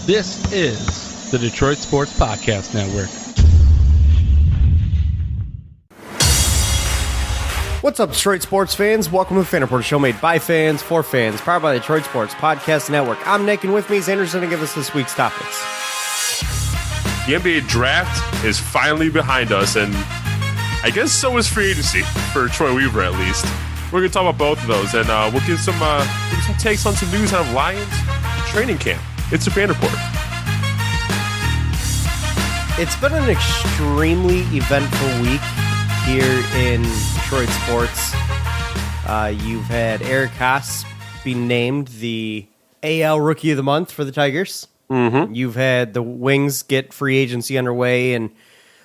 This is the Detroit Sports Podcast Network. What's up, Detroit sports fans? Welcome to the Fan Report Show made by fans for fans, powered by the Detroit Sports Podcast Network. I'm Nick, and with me is Anderson to give us this week's topics. The NBA draft is finally behind us, and I guess so is free agency for Troy Weaver, at least. We're going to talk about both of those, and we'll give some takes on some news out of Lions training camp. It's a Fan Report. It's been an extremely eventful week here in Detroit sports. You've had Eric Haas be named the AL Rookie of the Month for the Tigers. Mm-hmm. You've had the Wings get free agency underway and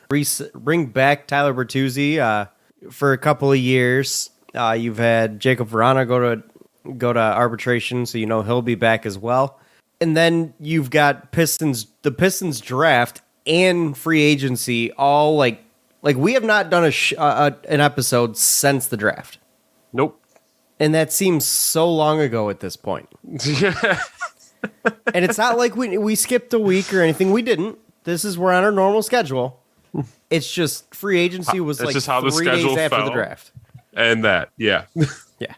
bring back Tyler Bertuzzi for a couple of years. You've had Jacob Verana go to arbitration, so you know he'll be back as well. And then you've got the Pistons draft and free agency all like we have not done an episode since the draft. Nope. And that seems so long ago at this point. And it's not like we skipped a week or anything. We didn't. We're on our normal schedule. It's just free agency was like just how 3 the schedule days after fell. the draft. And that, yeah. Yeah.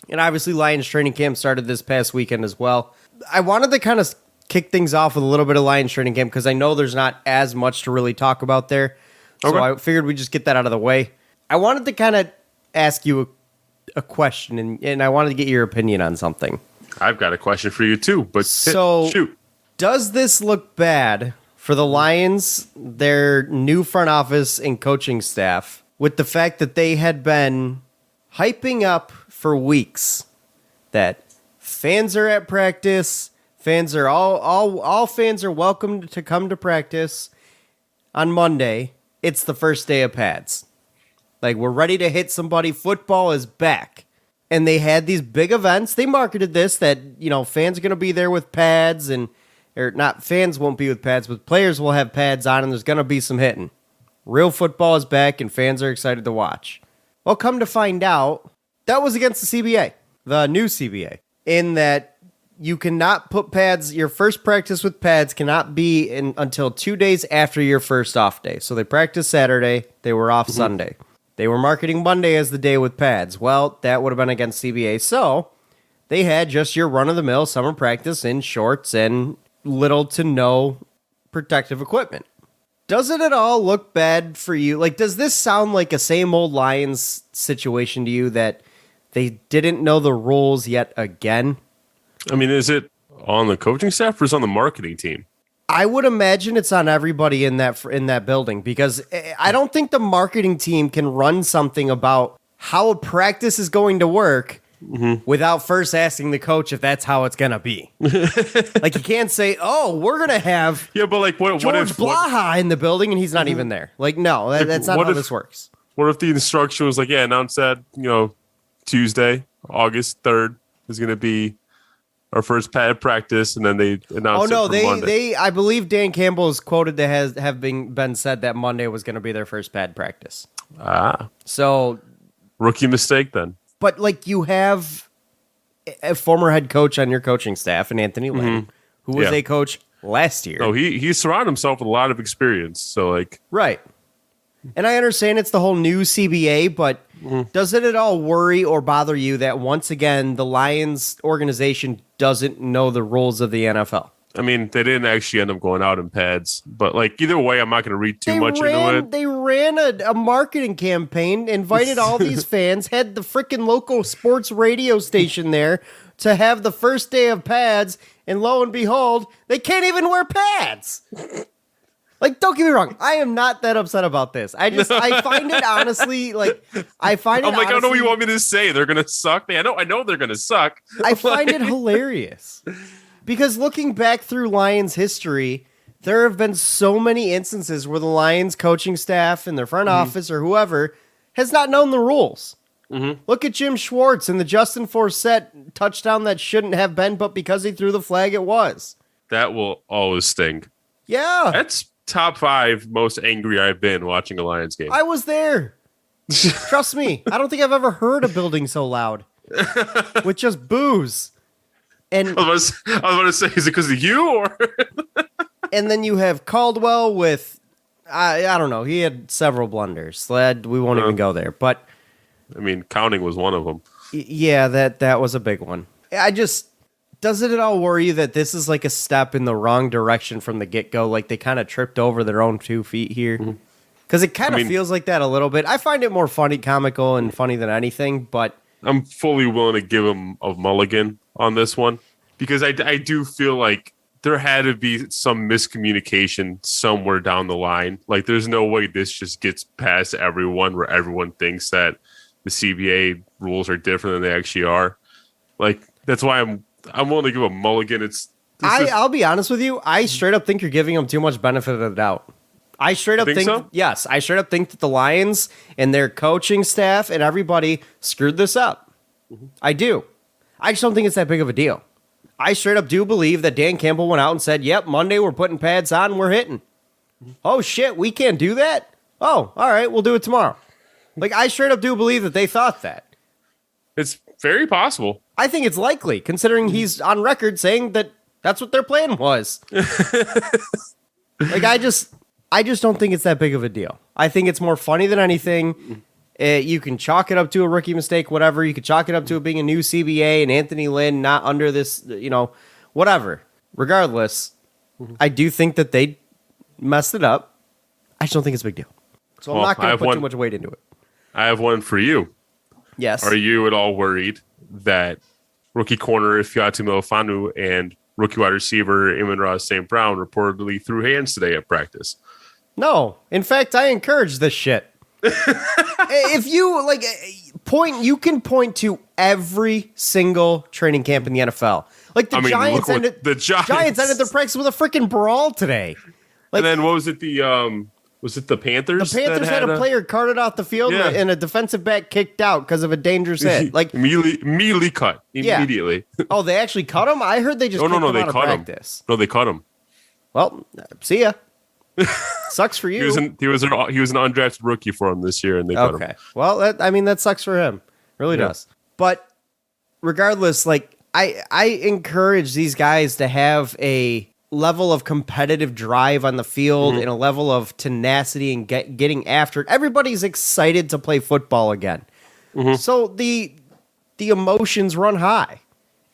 And obviously Lions training camp started this past weekend as well. I wanted to kind of kick things off with a little bit of Lions training camp because I know there's not as much to really talk about there. So okay. I figured we'd just get that out of the way. I wanted to kind of ask you a question, and I wanted to get your opinion on something. I've got a question for you too, but shoot. Does this look bad for the Lions, their new front office and coaching staff, with the fact that they had been hyping up for weeks that fans are at practice, fans are all fans are welcome to come to practice on Monday. It's the first day of pads. Like, we're ready to hit somebody. Football is back. And they had these big events. They marketed this that, you know, fans are going to be there with pads or not, fans won't be with pads, but players will have pads on and there's going to be some hitting. Real football is back and fans are excited to watch. Well, come to find out, that was against the CBA, the new CBA, in that you cannot put pads, your first practice with pads cannot be until 2 days after your first off day. So they practiced Saturday, they were off Sunday. They were marketing Monday as the day with pads. Well, that would have been against CBA. So they had just your run-of-the-mill summer practice in shorts and little to no protective equipment. Does it at all look bad for you? Like, does this sound like a same old Lions situation to you that they didn't know the rules yet again? I mean, is it on the coaching staff or is it on the marketing team? I would imagine it's on everybody in that building, because I don't think the marketing team can run something about how a practice is going to work without first asking the coach if that's how it's going to be. Like, you can't say, "Oh, we're going to have but like what George if Blaha in the building and he's not even there." Like, no, that's not how this works. What if the instruction was like, yeah, announce that, Tuesday, August 3rd is going to be our first pad practice, and then they announced Monday. I believe Dan Campbell is quoted to have been said that Monday was going to be their first pad practice. So rookie mistake then. But like, you have a former head coach on your coaching staff, and Anthony Lynn, who was a coach last year. No, he surrounded himself with a lot of experience. So like, right. And I understand it's the whole new CBA, but does it at all worry or bother you that once again the Lions organization doesn't know the rules of the NFL? I mean, they didn't actually end up going out in pads, but like, either way, I'm not going to read too much into it. They ran a marketing campaign, invited all these fans, had the freaking local sports radio station there to have the first day of pads, and lo and behold, they can't even wear pads. Like, don't get me wrong, I am not that upset about this. I find it honestly, I don't know what you want me to say. They're going to suck. I know they're going to suck. I find it hilarious. Because looking back through Lions history, there have been so many instances where the Lions coaching staff and their front office or whoever has not known the rules. Look at Jim Schwartz and the Justin Forsett touchdown that shouldn't have been, but because he threw the flag, it was. That will always sting. Yeah. That's top 5 most angry I've been watching a Lions game. I was there. Trust me. I don't think I've ever heard a building so loud with just boos. And I was about to say, is it because of you or? and then you have Caldwell with, I don't know. He had several blunders. We won't even go there. But I mean, counting was one of them. Yeah, that was a big one. Doesn't it all worry you that this is like a step in the wrong direction from the get-go? Like they kind of tripped over their own 2 feet here? Because it kind of feels like that a little bit. I find it more funny, comical, and funny than anything, but I'm fully willing to give him a mulligan on this one because I do feel like there had to be some miscommunication somewhere down the line. Like there's no way this just gets past everyone where everyone thinks that the CBA rules are different than they actually are. Like that's why I'm willing to give a mulligan. I'll be honest with you. I straight up think you're giving them too much benefit of the doubt. I straight up think so? Yes, I straight up think that the Lions and their coaching staff and everybody screwed this up. I do. I just don't think it's that big of a deal. I straight up do believe that Dan Campbell went out and said, yep, Monday we're putting pads on and we're hitting. Oh, shit, we can't do that? Oh, all right, we'll do it tomorrow. Like, I straight up do believe that they thought that. It's very possible. I think it's likely, considering he's on record saying that that's what their plan was. Like, I just don't think it's that big of a deal. I think it's more funny than anything. You can chalk it up to a rookie mistake, whatever. You could chalk it up to it being a new CBA and Anthony Lynn not under this, whatever. Regardless, I do think that they messed it up. I just don't think it's a big deal. So I'm not going to put too much weight into it. I have one for you. Yes. Are you at all worried that rookie corner Ifeatu Melifonwu and rookie wide receiver Amon-Ra St. Brown reportedly threw hands today at practice? No. In fact, I encourage this shit. If you you can point to every single training camp in the NFL. Like the Giants ended their practice with a freaking brawl today. And then what was it? Was it the Panthers? The Panthers had a player carted off the field and a defensive back kicked out because of a dangerous hit. Like immediately cut. Immediately. Oh, they actually cut him? I heard they just kicked him out of practice. No, they cut him. Well, see ya. Sucks for you. He was an undrafted rookie for him this year, and they cut him. Okay. Well, that sucks for him. Really does. But regardless, I encourage these guys to have a level of competitive drive on the field and a level of tenacity and getting after it. Everybody's excited to play football again. So the emotions run high.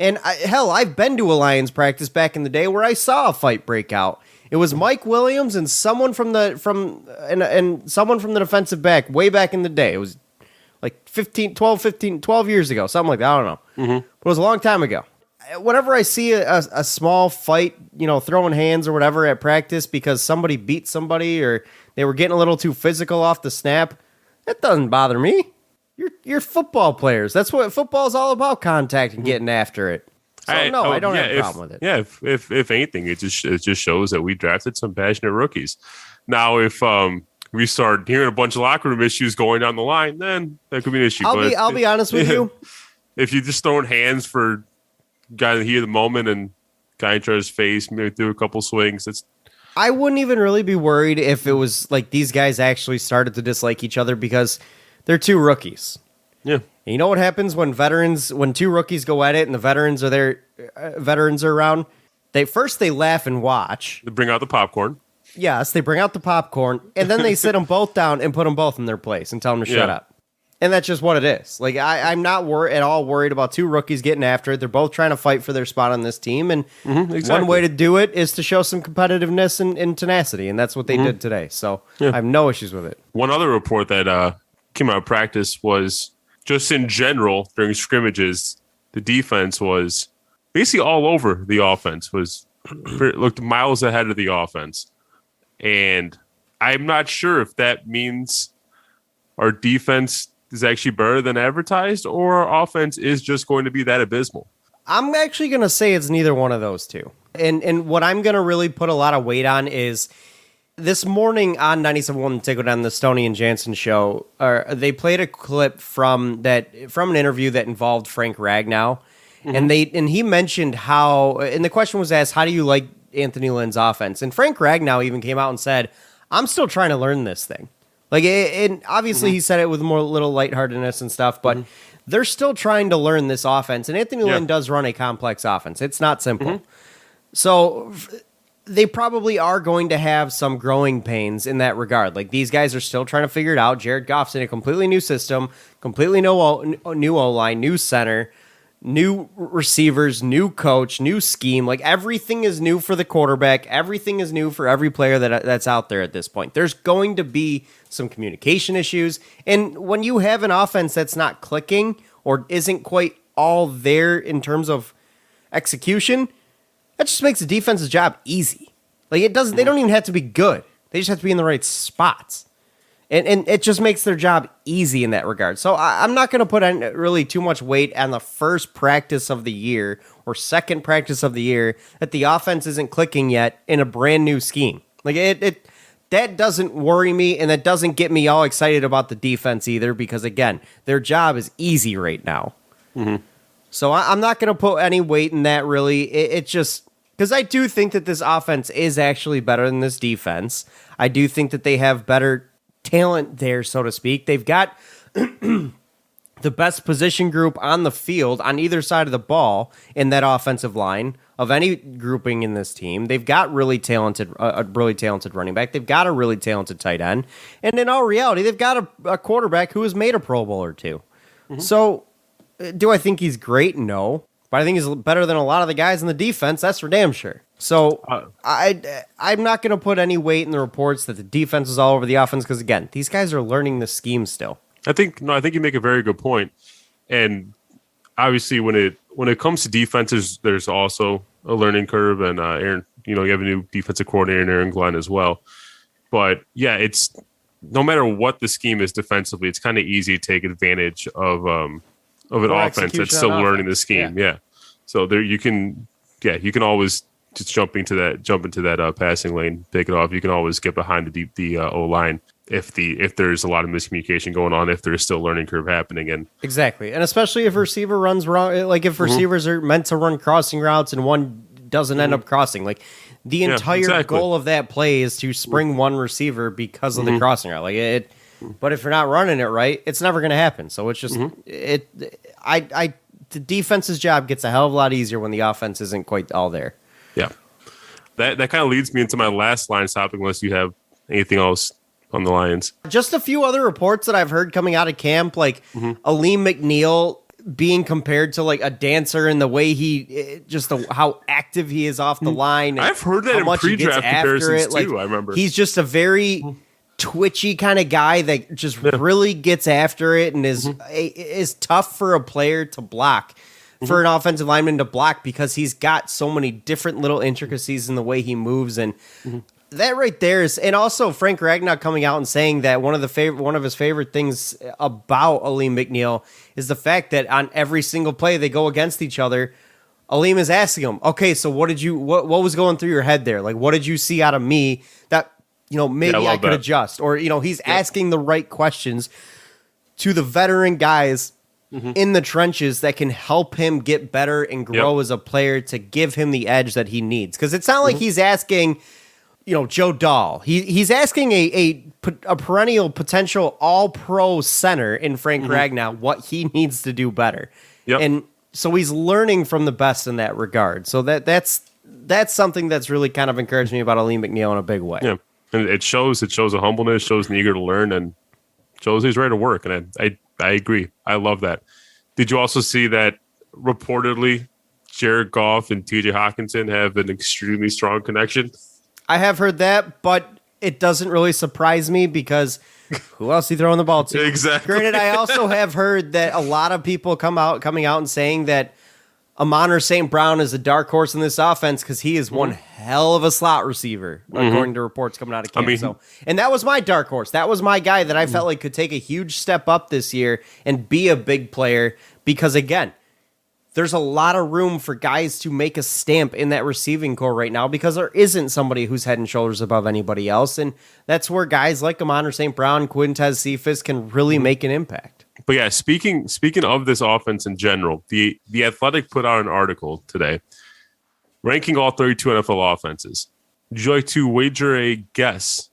And I've been to a Lions practice back in the day where I saw a fight break out. It was Mike Williams and someone from the defensive back way back in the day. It was like 12 years ago, something like that. I don't know. But it was a long time ago. Whenever I see a small fight, throwing hands or whatever at practice because somebody beat somebody or they were getting a little too physical off the snap, that doesn't bother me. You're football players. That's what football is all about, contact and getting after it. So I don't have a problem with it. Yeah, if anything, it just shows that we drafted some passionate rookies. Now, if we start hearing a bunch of locker room issues going down the line, then that could be an issue. I'll be honest with you. If you just throwing hands for guy in the heat of the moment and guy in his face, maybe do a couple swings, I wouldn't even really be worried if it was like these guys actually started to dislike each other because they're two rookies. Yeah. And you know what happens when two rookies go at it and the veterans are around? They laugh and watch. They bring out the popcorn. Yes, they bring out the popcorn, and then they sit them both down and put them both in their place and tell them to shut up. And that's just what it is. Like I'm not at all worried about two rookies getting after it. They're both trying to fight for their spot on this team, and one way to do it is to show some competitiveness and tenacity, and that's what they did today. So I have no issues with it. One other report that came out of practice was just in general during scrimmages, the defense was basically all over the offense. Looked miles ahead of the offense, and I'm not sure if that means our defense is actually better than advertised, or our offense is just going to be that abysmal. I'm actually going to say it's neither one of those two. And what I'm going to really put a lot of weight on is this morning on 97.1 Tickle on the Stoney and Jansen show, they played a clip from an interview that involved Frank Ragnow. And he mentioned how, and the question was asked, how do you like Anthony Lynn's offense? And Frank Ragnow even came out and said, I'm still trying to learn this thing. Like, and obviously he said it with more little lightheartedness and stuff, but they're still trying to learn this offense. And Anthony Lynn does run a complex offense. It's not simple. So they probably are going to have some growing pains in that regard. Like, these guys are still trying to figure it out. Jared Goff's in a completely new system, completely new O-line, new center, new receivers, new coach, new scheme. Like, everything is new for the quarterback. Everything is new for every player that's out there at this point. There's going to be some communication issues. And when you have an offense that's not clicking or isn't quite all there in terms of execution, that just makes the defense's job easy. Like, it doesn't. They don't even have to be good. They just have to be in the right spots. And it just makes their job easy in that regard. So I'm not going to put really too much weight on the first practice of the year or second practice of the year that the offense isn't clicking yet in a brand new scheme. Like, that doesn't worry me, and that doesn't get me all excited about the defense either, because, again, their job is easy right now. So I'm not going to put any weight in that, really. It just... Because I do think that this offense is actually better than this defense. I do think that they have better talent there, so to speak. They've got the best position group on the field on either side of the ball in that offensive line of any grouping in this team. They've got a really talented running back. They've got a really talented tight end. And in all reality, they've got a quarterback who has made a Pro Bowl or two. So do I think he's great? No. But I think he's better than a lot of the guys in the defense. That's for damn sure. So I'm not going to put any weight in the reports that the defense is all over the offense, because, again, these guys are learning the scheme still. I think you make a very good point. And obviously, when it comes to defenses, there's also a learning curve. And Aaron, you have a new defensive coordinator in Aaron Glenn as well. But yeah, it's no matter what the scheme is defensively, it's kind of easy to take advantage of an offense that's still learning the scheme. Yeah. So there you can always just jump into that passing lane, pick it off. You can always get behind the O line if there's a lot of miscommunication going on, if there's still a learning curve happening. And exactly. And especially if a receiver runs wrong, like if receivers are meant to run crossing routes and one doesn't end up crossing, like the entire goal of that play is to spring one receiver because of the crossing route. Like it. But if you're not running it right, it's never going to happen. So it's just the defense's job gets a hell of a lot easier when the offense isn't quite all there. Yeah, that kind of leads me into my last Lions topic. Unless you have anything else on the Lions, just a few other reports that I've heard coming out of camp, like Olynyk McNeil being compared to like a dancer in the way how active he is off the line. I've heard that in pre-draft comparisons too. I remember he's just a very twitchy kind of guy that just really gets after it and is tough for a player to block, for an offensive lineman to block, because he's got so many different little intricacies in the way he moves. And that right there is, and also Frank Ragnow coming out and saying that one of his favorite things about Olynyk McNeil is the fact that on every single play they go against each other, Olynyk is asking him, okay, so what was going through your head there? Like, what did you see out of me that, maybe I could adjust? Or, he's asking the right questions to the veteran guys in the trenches that can help him get better and grow as a player, to give him the edge that he needs. Because it's not like he's asking, Joe Dahl. He's asking a perennial potential all-pro center in Frank Ragnow what he needs to do better. Yep. And so he's learning from the best in that regard. So that's something that's really kind of encouraged me about Olynyk McNeil in a big way. Yeah. And it shows a humbleness, shows an eager to learn, and shows he's ready to work. And I agree. I love that. Did you also see that reportedly Jared Goff and TJ Hawkinson have an extremely strong connection? I have heard that, but it doesn't really surprise me, because who else are you throwing the ball to? Exactly. Granted, I also have heard that a lot of people coming out and saying that Amon St. Brown is a dark horse in this offense because he is one hell of a slot receiver, according to reports coming out of camp. And that was my dark horse. That was my guy that I felt like could take a huge step up this year and be a big player, because, again, there's a lot of room for guys to make a stamp in that receiving core right now, because there isn't somebody who's head and shoulders above anybody else. And that's where guys like Amon St. Brown, Quintez Cephas can really make an impact. But yeah, speaking of this offense in general, the Athletic put out an article today ranking all 32 NFL offenses. Would you like to wager a guess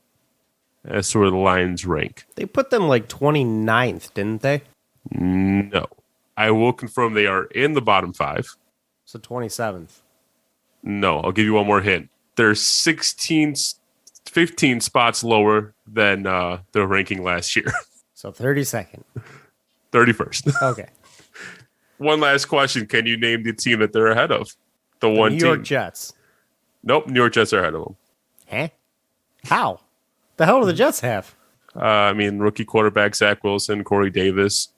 as to where the Lions rank? They put them like 29th, didn't they? No. I will confirm they are in the bottom 5. So 27th. No, I'll give you one more hint. They're 15 spots lower than their ranking last year. So 32nd. 31st. Okay. One last question. Can you name the team that they're ahead of? The one New team. York Jets. Nope, New York Jets are ahead of them. Huh? How? The hell do the Jets have? Rookie quarterback Zach Wilson, Corey Davis.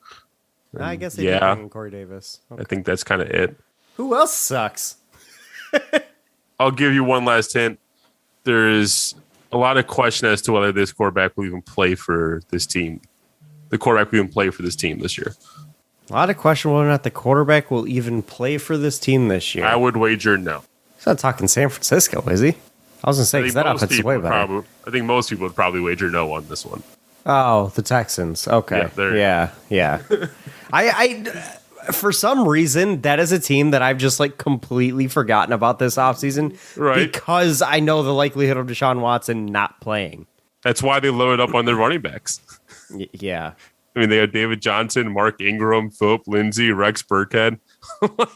I guess they did bring in Corey Davis. Okay. I think that's kind of it. Who else sucks? I'll give you one last hint. There's a lot of question as to whether this quarterback will even play for this team. The quarterback will even play for this team this year. A lot of question whether or not the quarterback will even play for this team this year. I would wager no. He's not talking San Francisco, is he? I was going to say, because that offense is way better. I think most people would probably wager no on this one. Oh, the Texans. Okay. Yeah. I for some reason, that is a team that I've just like completely forgotten about this offseason. Right. Because I know the likelihood of Deshaun Watson not playing. That's why they loaded up on their running backs. Yeah. I mean, they had David Johnson, Mark Ingram, Philip Lindsay, Rex Burkhead.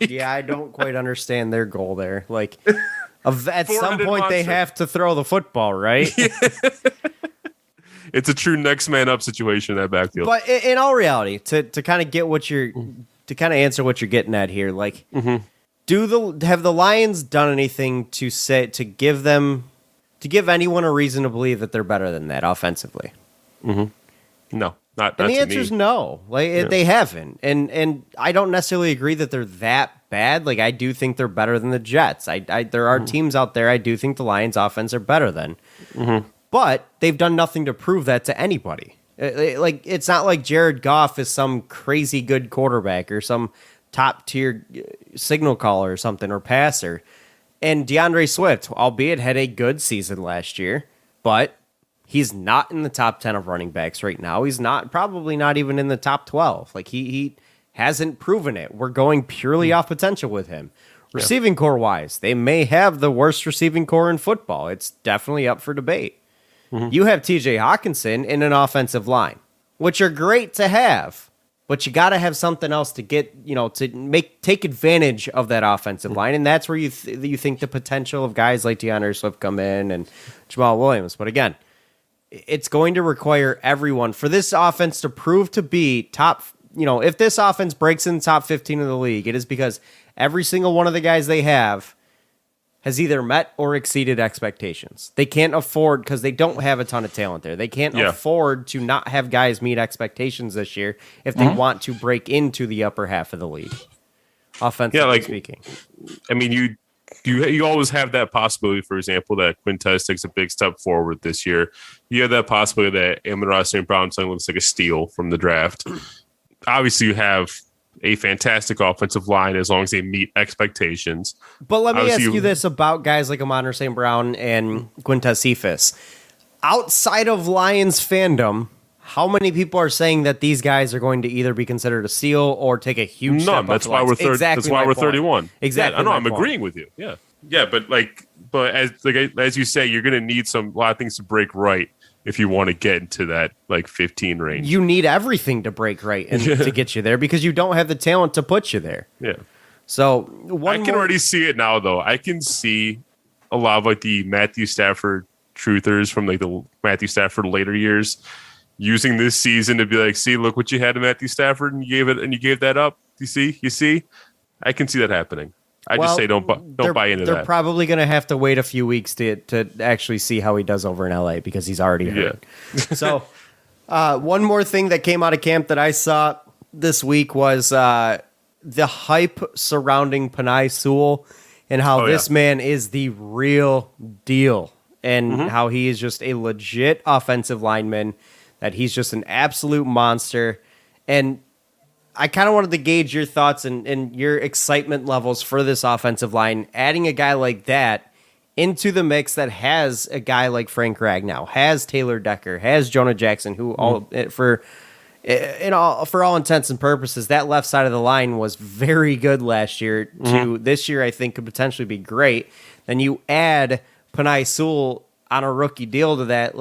Yeah, I don't quite understand their goal there. Like, at some point, they monster. have to throw the football, right? It's a true next man up situation in that backfield. But in all reality, to kind of get what you're to kind of answer what you're getting at here, like, have the Lions done anything to give anyone a reason to believe that they're better than that offensively? No, not And the to answer is me. no. Like they haven't, and I don't necessarily agree that they're that bad. Like I do think they're better than the Jets. There are teams out there I do think the Lions' offense are better than, but they've done nothing to prove that to anybody. Like it's not like Jared Goff is some crazy good quarterback or some top tier signal caller or something or passer. And DeAndre Swift, albeit had a good season last year, but he's not in the top 10 of running backs right now. He's probably not even in the top 12. Like he hasn't proven it. We're going purely off potential with him. Receiving core wise, they may have the worst receiving core in football. It's definitely up for debate. You have TJ Hawkinson in an offensive line, which are great to have, but you got to have something else to get, to take advantage of that offensive line. And that's where you think the potential of guys like DeAndre Swift come in and Jamal Williams. But again, it's going to require everyone for this offense to prove to be top. If this offense breaks in the top 15 of the league, it is because every single one of the guys they have has either met or exceeded expectations. They can't afford, because they don't have a ton of talent there. They can't afford to not have guys meet expectations this year if they want to break into the upper half of the league, offensively speaking. I mean, you always have that possibility, for example, that Quintez takes a big step forward this year. You have that possibility that Amon-Ra St. Brown looks like a steal from the draft. Obviously, you have a fantastic offensive line as long as they meet expectations. But let me ask you this about guys like Amon-Ra St. Brown and Quintez Cephas. Outside of Lions fandom, how many people are saying that these guys are going to either be considered a steal or take a huge step up? That's why we're Exactly that's why we're 31. Exactly. Yeah, I know. I'm agreeing with you. Yeah. But as you say, you're going to need a lot of things to break right if you want to get into that 15 range. You need everything to break right and to get you there because you don't have the talent to put you there. Yeah. So I can already see it now, though. I can see a lot of the Matthew Stafford truthers from the Matthew Stafford later years using this season to be like, see, look what you had in Matthew Stafford and you gave that up. You see? I can see that happening. I just say don't buy into that. They're probably going to have to wait a few weeks to actually see how he does over in LA because he's already hurt. Yeah. So one more thing that came out of camp that I saw this week was the hype surrounding Penei Sewell and how this man is the real deal and how he is just a legit offensive lineman, that he's just an absolute monster. And I kind of wanted to gauge your thoughts and your excitement levels for this offensive line, adding a guy like that into the mix that has a guy like Frank Ragnow, has Taylor Decker, has Jonah Jackson, who for all intents and purposes, that left side of the line was very good last year to this year. I think could potentially be great. Then you add Penei Sewell on a rookie deal to that,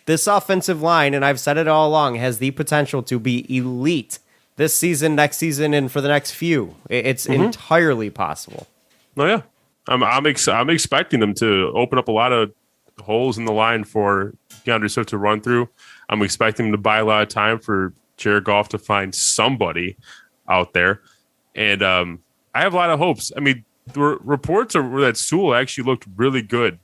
this offensive line, and I've said it all along, has the potential to be elite this season, next season, and for the next few. It's entirely possible. Oh yeah, I'm expecting them to open up a lot of holes in the line for DeAndre Swift to run through. I'm expecting them to buy a lot of time for Jared Goff to find somebody out there, and I have a lot of hopes. I mean, the reports are that Sewell actually looked really good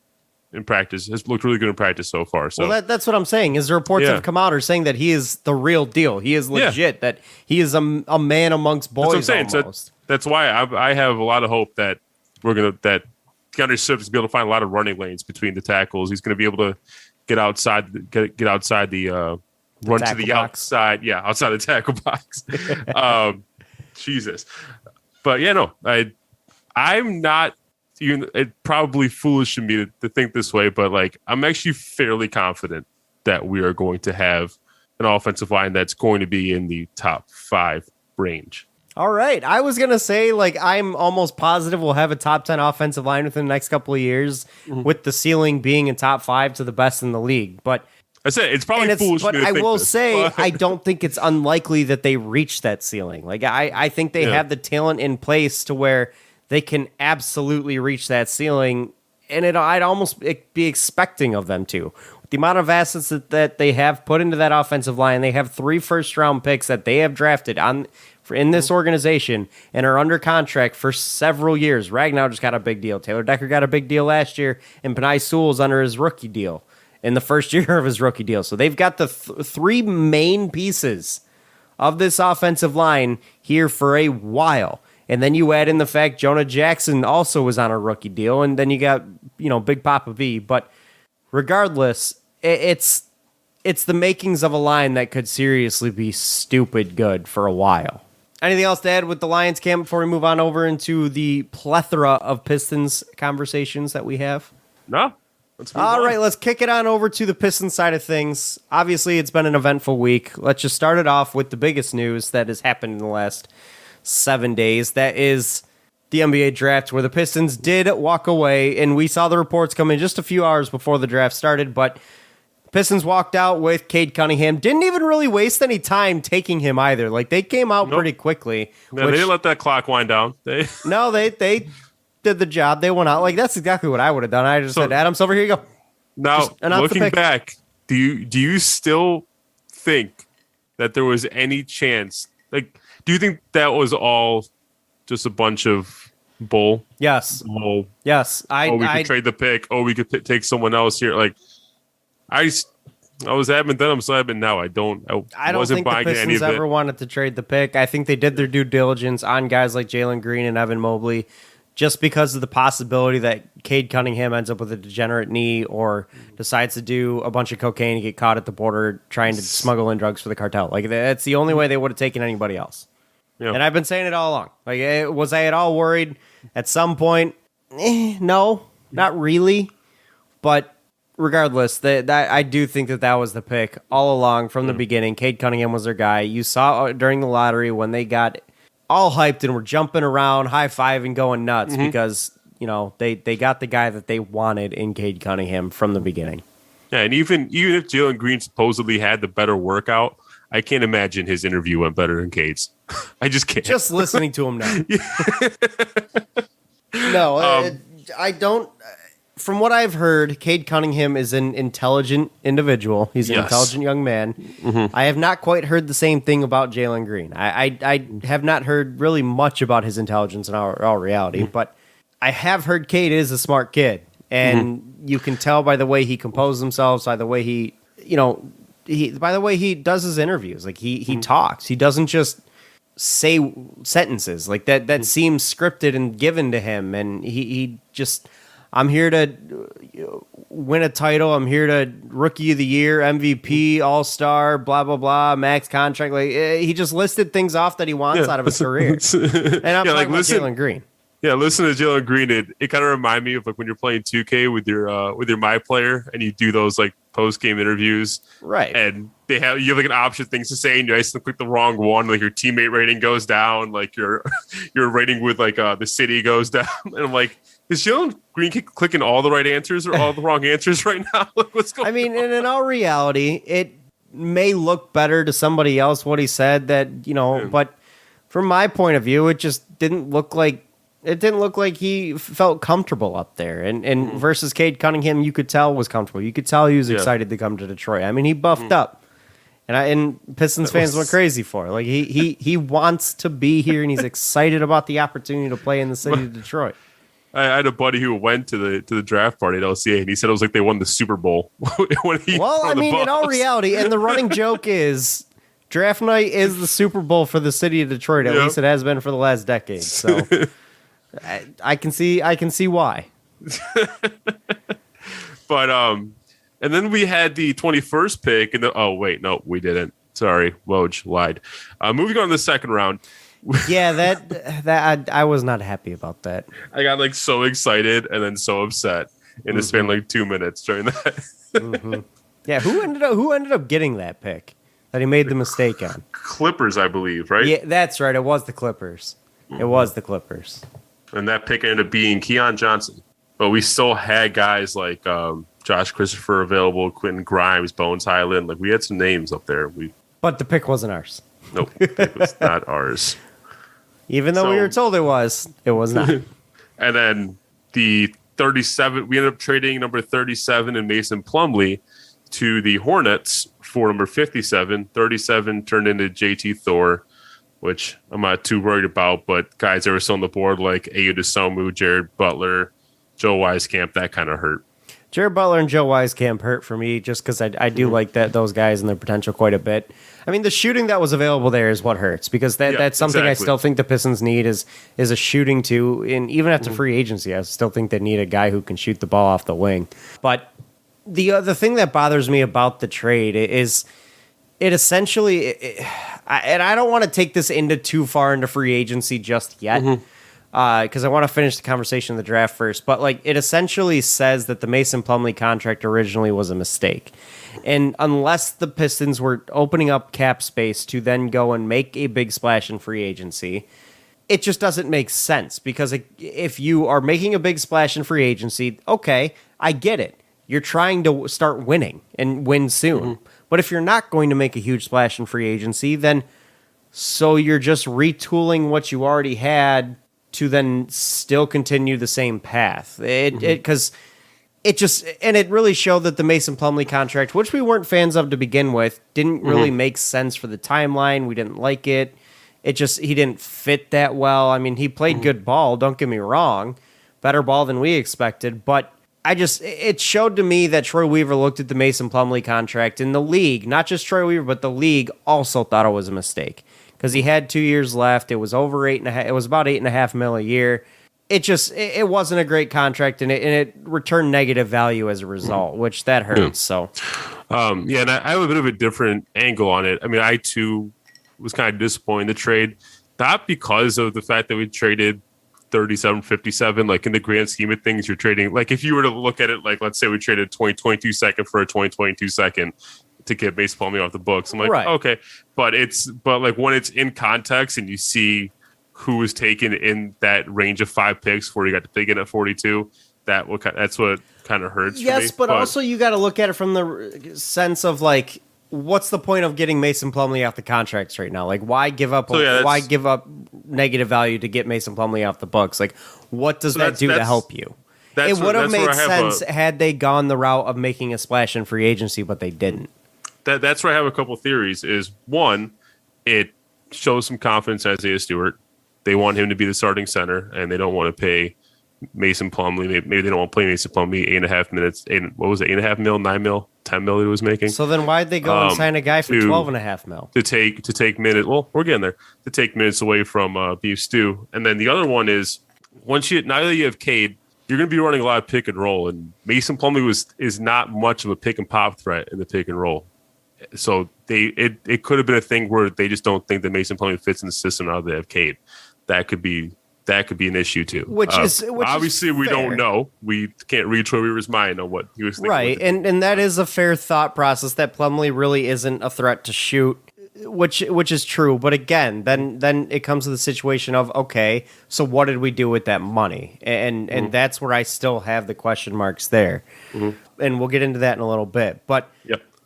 in practice. Has looked really good in practice so far. So that's what I'm saying. Is the reports have come out are saying that he is the real deal. He is legit. That he is a man amongst boys. That's what I'm saying. So that's why I have a lot of hope that that DeAndre Swift is going to be able to find a lot of running lanes between the tackles. He's going to be able to get outside the run to the box. Outside. Yeah, outside the tackle box. Jesus. But yeah, no, I'm not even, it's probably foolish of me to think this way, but like, I'm actually fairly confident that we are going to have an offensive line that's going to be in the top 5 range. All right. I was going to say, like, I'm almost positive we'll have a top 10 offensive line within the next couple of years, with the ceiling being in top 5 to the best in the league. But I said it's probably foolish. But I will say, I don't think it's unlikely that they reach that ceiling. Like, I think they have the talent in place to where they can absolutely reach that ceiling, and I'd almost be expecting of them to. With the amount of assets that they have put into that offensive line, they have 3 first-round picks that they have drafted in this organization and are under contract for several years. Ragnow just got a big deal. Taylor Decker got a big deal last year, and Penei Sewell's under his rookie deal in the first year of his rookie deal. So they've got the 3 main pieces of this offensive line here for a while. And then you add in the fact Jonah Jackson also was on a rookie deal, and then you got, Big Papa V. But regardless, it's the makings of a line that could seriously be stupid good for a while. Anything else to add with the Lions camp before we move on over into the plethora of Pistons conversations that we have? No. All right, let's kick it on over to the Pistons side of things. Obviously, it's been an eventful week. Let's just start it off with the biggest news that has happened in the last 7 days. That is the NBA draft, where the Pistons did walk away, and we saw the reports come in just a few hours before the draft started, but Pistons walked out with Cade Cunningham. Didn't even really waste any time taking him either. Like, they came out pretty quickly. No, they didn't let that clock wind down. They did the job. They went out. Like, that's exactly what I would have done. I just said, Adam Silver, here you go. Now, looking back, do you still think that there was any chance? Like, do you think that was all just a bunch of bull? Yes. Yes. We could trade the pick. We could take someone else here. Like, I was adamant then. I'm so adamant now. I don't think the Pistons ever wanted to trade the pick. I think they did their due diligence on guys like Jalen Green and Evan Mobley, just because of the possibility that Cade Cunningham ends up with a degenerate knee or decides to do a bunch of cocaine and get caught at the border trying to smuggle in drugs for the cartel. Like, that's the only way they would have taken anybody else. Yeah. And I've been saying it all along. Like, was I at all worried at some point? No, not really. But regardless, that I do think that was the pick all along from the beginning. Cade Cunningham was their guy. You saw during the lottery when they got all hyped and were jumping around, high-fiving, going nuts because, they got the guy that they wanted in Cade Cunningham from the beginning. Yeah, and even if Jalen Green supposedly had the better workout, I can't imagine his interview went better than Cade's. I just can't. Just listening to him now. No, I don't. From what I've heard, Cade Cunningham is an intelligent individual. He's an intelligent young man. I have not quite heard the same thing about Jalen Green. I have not heard really much about his intelligence in all reality, but I have heard Cade is a smart kid. And you can tell by the way he composes himself, by the way he does his interviews. Like, he talks. He doesn't just say sentences like that seems scripted and given to him. And he just, I'm here to win a title. I'm here to rookie of the year, MVP, all-star, blah, blah, blah, max contract. Like, he just listed things off that he wants out of his career. And I'm talking about Jalen Green. Yeah, listen to Jalen Green. It kind of remind me of like when you're playing 2K with your My Player and you do those like post game interviews, right? And you have like an option of things to say, and you accidentally click the wrong one. Like your teammate rating goes down, like your rating with like the city goes down, and I'm like, is Jalen Green clicking all the right answers or all the wrong answers right now? Like, what's going on? I mean, and in all reality, may look better to somebody else what he said but from my point of view, it just didn't look like he felt comfortable up there. And versus Cade Cunningham, you could tell was comfortable. You could tell he was excited to come to Detroit. I mean, he buffed up. And Pistons fans went crazy for it. Like he wants to be here and he's excited about the opportunity to play in the city of Detroit. I had a buddy who went to the draft party at LCA, and he said it was like they won the Super Bowl. In all reality, and the running joke is draft night is the Super Bowl for the city of Detroit. At least it has been for the last decade. So I can see why. But and then we had the 21st pick, and no, we didn't. Sorry, Woj lied. Moving on to the second round. Yeah, that I was not happy about that. I got like so excited and then so upset in the span of like 2 minutes during that. Yeah, who ended up getting that pick that he made the mistake on? Clippers, I believe, right? Yeah, that's right. It was the Clippers. It was the Clippers. And that pick ended up being Keon Johnson. But we still had guys like Josh Christopher available, Quentin Grimes, Bones Highland. Like we had some names up there. But the pick wasn't ours. Nope, it was not ours. Even though we were told it was not. And then the 37, we ended up trading number 37 in Mason Plumlee to the Hornets for number 57. 37 turned into JT Thor, which I'm not too worried about, but guys that were still on the board like Ayo Dosunmu, Jared Butler, Joe Wieskamp, that kind of hurt. Jared Butler and Joe Wieskamp hurt for me just because I do like those guys and their potential quite a bit. I mean, the shooting that was available there is what hurts because that's something I still think the Pistons need is a shooting too. And even after free agency, I still think they need a guy who can shoot the ball off the wing. But the thing that bothers me about the trade is it essentially, and I don't want to take this into too far into free agency just yet. Because I want to finish the conversation of the draft first, but like it essentially says that the Mason Plumlee contract originally was a mistake, and unless the Pistons were opening up cap space to then go and make a big splash in free agency, it just doesn't make sense. Because if you are making a big splash in free agency, okay, I get it. You're trying to start winning and win soon, but if you're not going to make a huge splash in free agency, then so you're just retooling what you already had to then still continue the same path. Because it really showed that the Mason Plumlee contract, which we weren't fans of to begin with, didn't really make sense for the timeline. We didn't like it. He didn't fit that well. I mean, he played good ball, don't get me wrong. Better ball than we expected, but it showed to me that Troy Weaver looked at the Mason Plumlee contract in the league, not just Troy Weaver, but the league also thought it was a mistake. Because he had 2 years left. It was over $8.5. It was about $8.5 million a year. It wasn't a great contract, and it returned negative value as a result, which that hurts. So, and I have a bit of a different angle on it. I mean, I too was kind of disappointed in the trade, not because of the fact that we traded 37, 57. Like in the grand scheme of things, you're trading. Like if you were to look at it, like let's say we traded 2022 second for a 2022 second. To get Mason Plumlee off the books. I'm like, okay, but like when it's in context and you see who was taken in that range of 5 picks before you got to pick it at 42, that's what kind of hurts. Yes, for me. But also you got to look at it from the sense of like, what's the point of getting Mason Plumlee off the contracts right now? Like, why give up? Why give up negative value to get Mason Plumlee off the books? Like, what does that do to help you? It would have made sense had they gone the route of making a splash in free agency, but they didn't. That's where I have a couple theories. Is one, it shows some confidence in Isaiah Stewart. They want him to be the starting center, and they don't want to pay Mason Plumlee. Maybe they don't want to play Mason Plumlee 8.5 minutes. What was it? 8.5 mil, 9 mil, 10 mil. He was making. So then, why'd they go and sign a guy for 12.5 mil to take minutes? Well, we're getting there to take minutes away from Beef Stew. And then the other one is now that you have Cade, you're going to be running a lot of pick and roll, and Mason Plumlee is not much of a pick and pop threat in the pick and roll. So it could have been a thing where they just don't think that Mason Plumlee fits in the system now that they have Cade. That could be an issue too. Which obviously we don't know. We can't read Troy Weaver's mind on what he was thinking. Right, and that is a fair thought process that Plumlee really isn't a threat to shoot, which is true. But again, then it comes to the situation of, okay, so what did we do with that money? And that's where I still have the question marks there. And we'll get into that in a little bit. But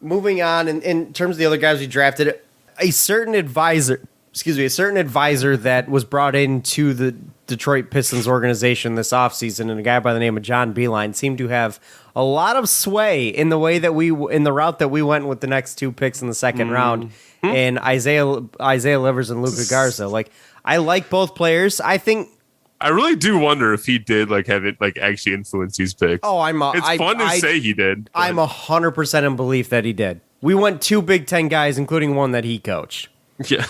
moving on, in terms of the other guys we drafted, a certain advisor that was brought into the Detroit Pistons organization this offseason, and a guy by the name of John Beilein seemed to have a lot of sway in the way that in the route that we went with the next 2 picks in the second round, and Isaiah Livers and Luka Garza. Like, I like both players. I think. I really do wonder if he did have it actually influence these picks. Oh, it's fun to say he did. But. I'm 100% in belief that he did. We went 2 Big Ten guys, including one that he coached. Yeah.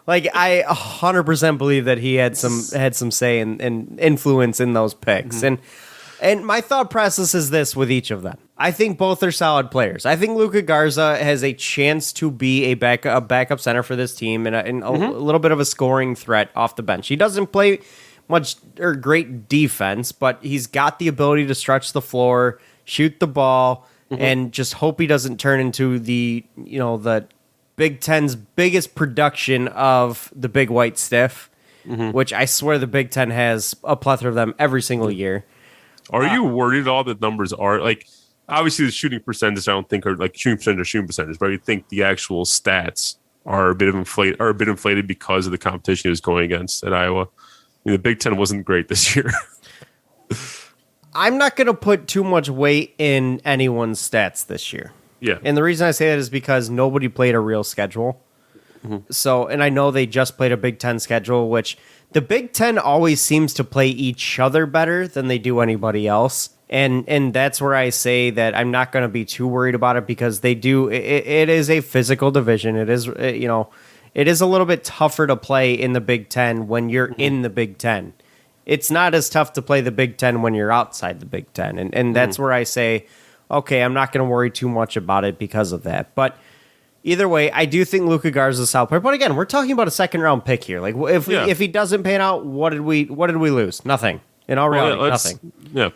I 100% believe that he had some say and influence in those picks. And my thought process is this with each of them. I think both are solid players. I think Luka Garza has a chance to be a backup center for this team and a little bit of a scoring threat off the bench. He doesn't play much or great defense, but he's got the ability to stretch the floor, shoot the ball, and just hope he doesn't turn into the Big Ten's biggest production of the big white stiff, which I swear the Big Ten has a plethora of them every single year. Are you worried at all that numbers are obviously the shooting percentage? I don't think are shooting percentage, but I think the actual stats are a bit inflated because of the competition he was going against at Iowa. The Big Ten wasn't great this year. I'm not going to put too much weight in anyone's stats this year. Yeah. And the reason I say that is because nobody played a real schedule. So, and I know they just played a Big Ten schedule, which the Big Ten always seems to play each other better than they do anybody else. And that's where I say that I'm not going to be too worried about it because they do. It is a physical division. It is, it is a little bit tougher to play in the Big Ten when you're in the Big Ten. It's not as tough to play the Big Ten when you're outside the Big Ten. And that's where I say, okay, I'm not going to worry too much about it because of that. But either way, I do think Luka Garza is a solid player. But again, we're talking about a second-round pick here. Like, if he doesn't pan out, what did we lose? Nothing. In all reality, nothing. Yeah.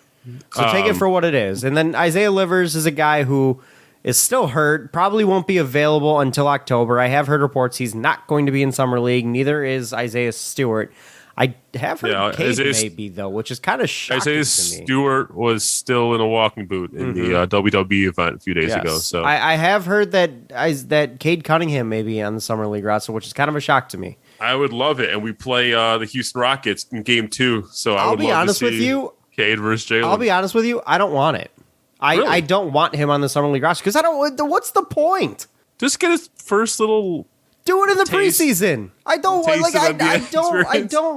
So take it for what it is. And then Isaiah Livers is a guy who is still hurt, probably won't be available until October. I have heard reports he's not going to be in Summer League. Neither is Isaiah Stewart. I have heard Cade maybe, though, which is kind of shocking to me. Isaiah Stewart was still in a walking boot in the WWE event a few days ago. So I have heard that Cade Cunningham may be on the Summer League roster, which is kind of a shock to me. I would love it. And we play the Houston Rockets in Game 2. So I'll be honest with you. Cade versus Jalen. I'll be honest with you. I don't want it. Really? I don't want him on the Summer League roster because I don't. What's the point? Just get his first little. Do it in the preseason. I don't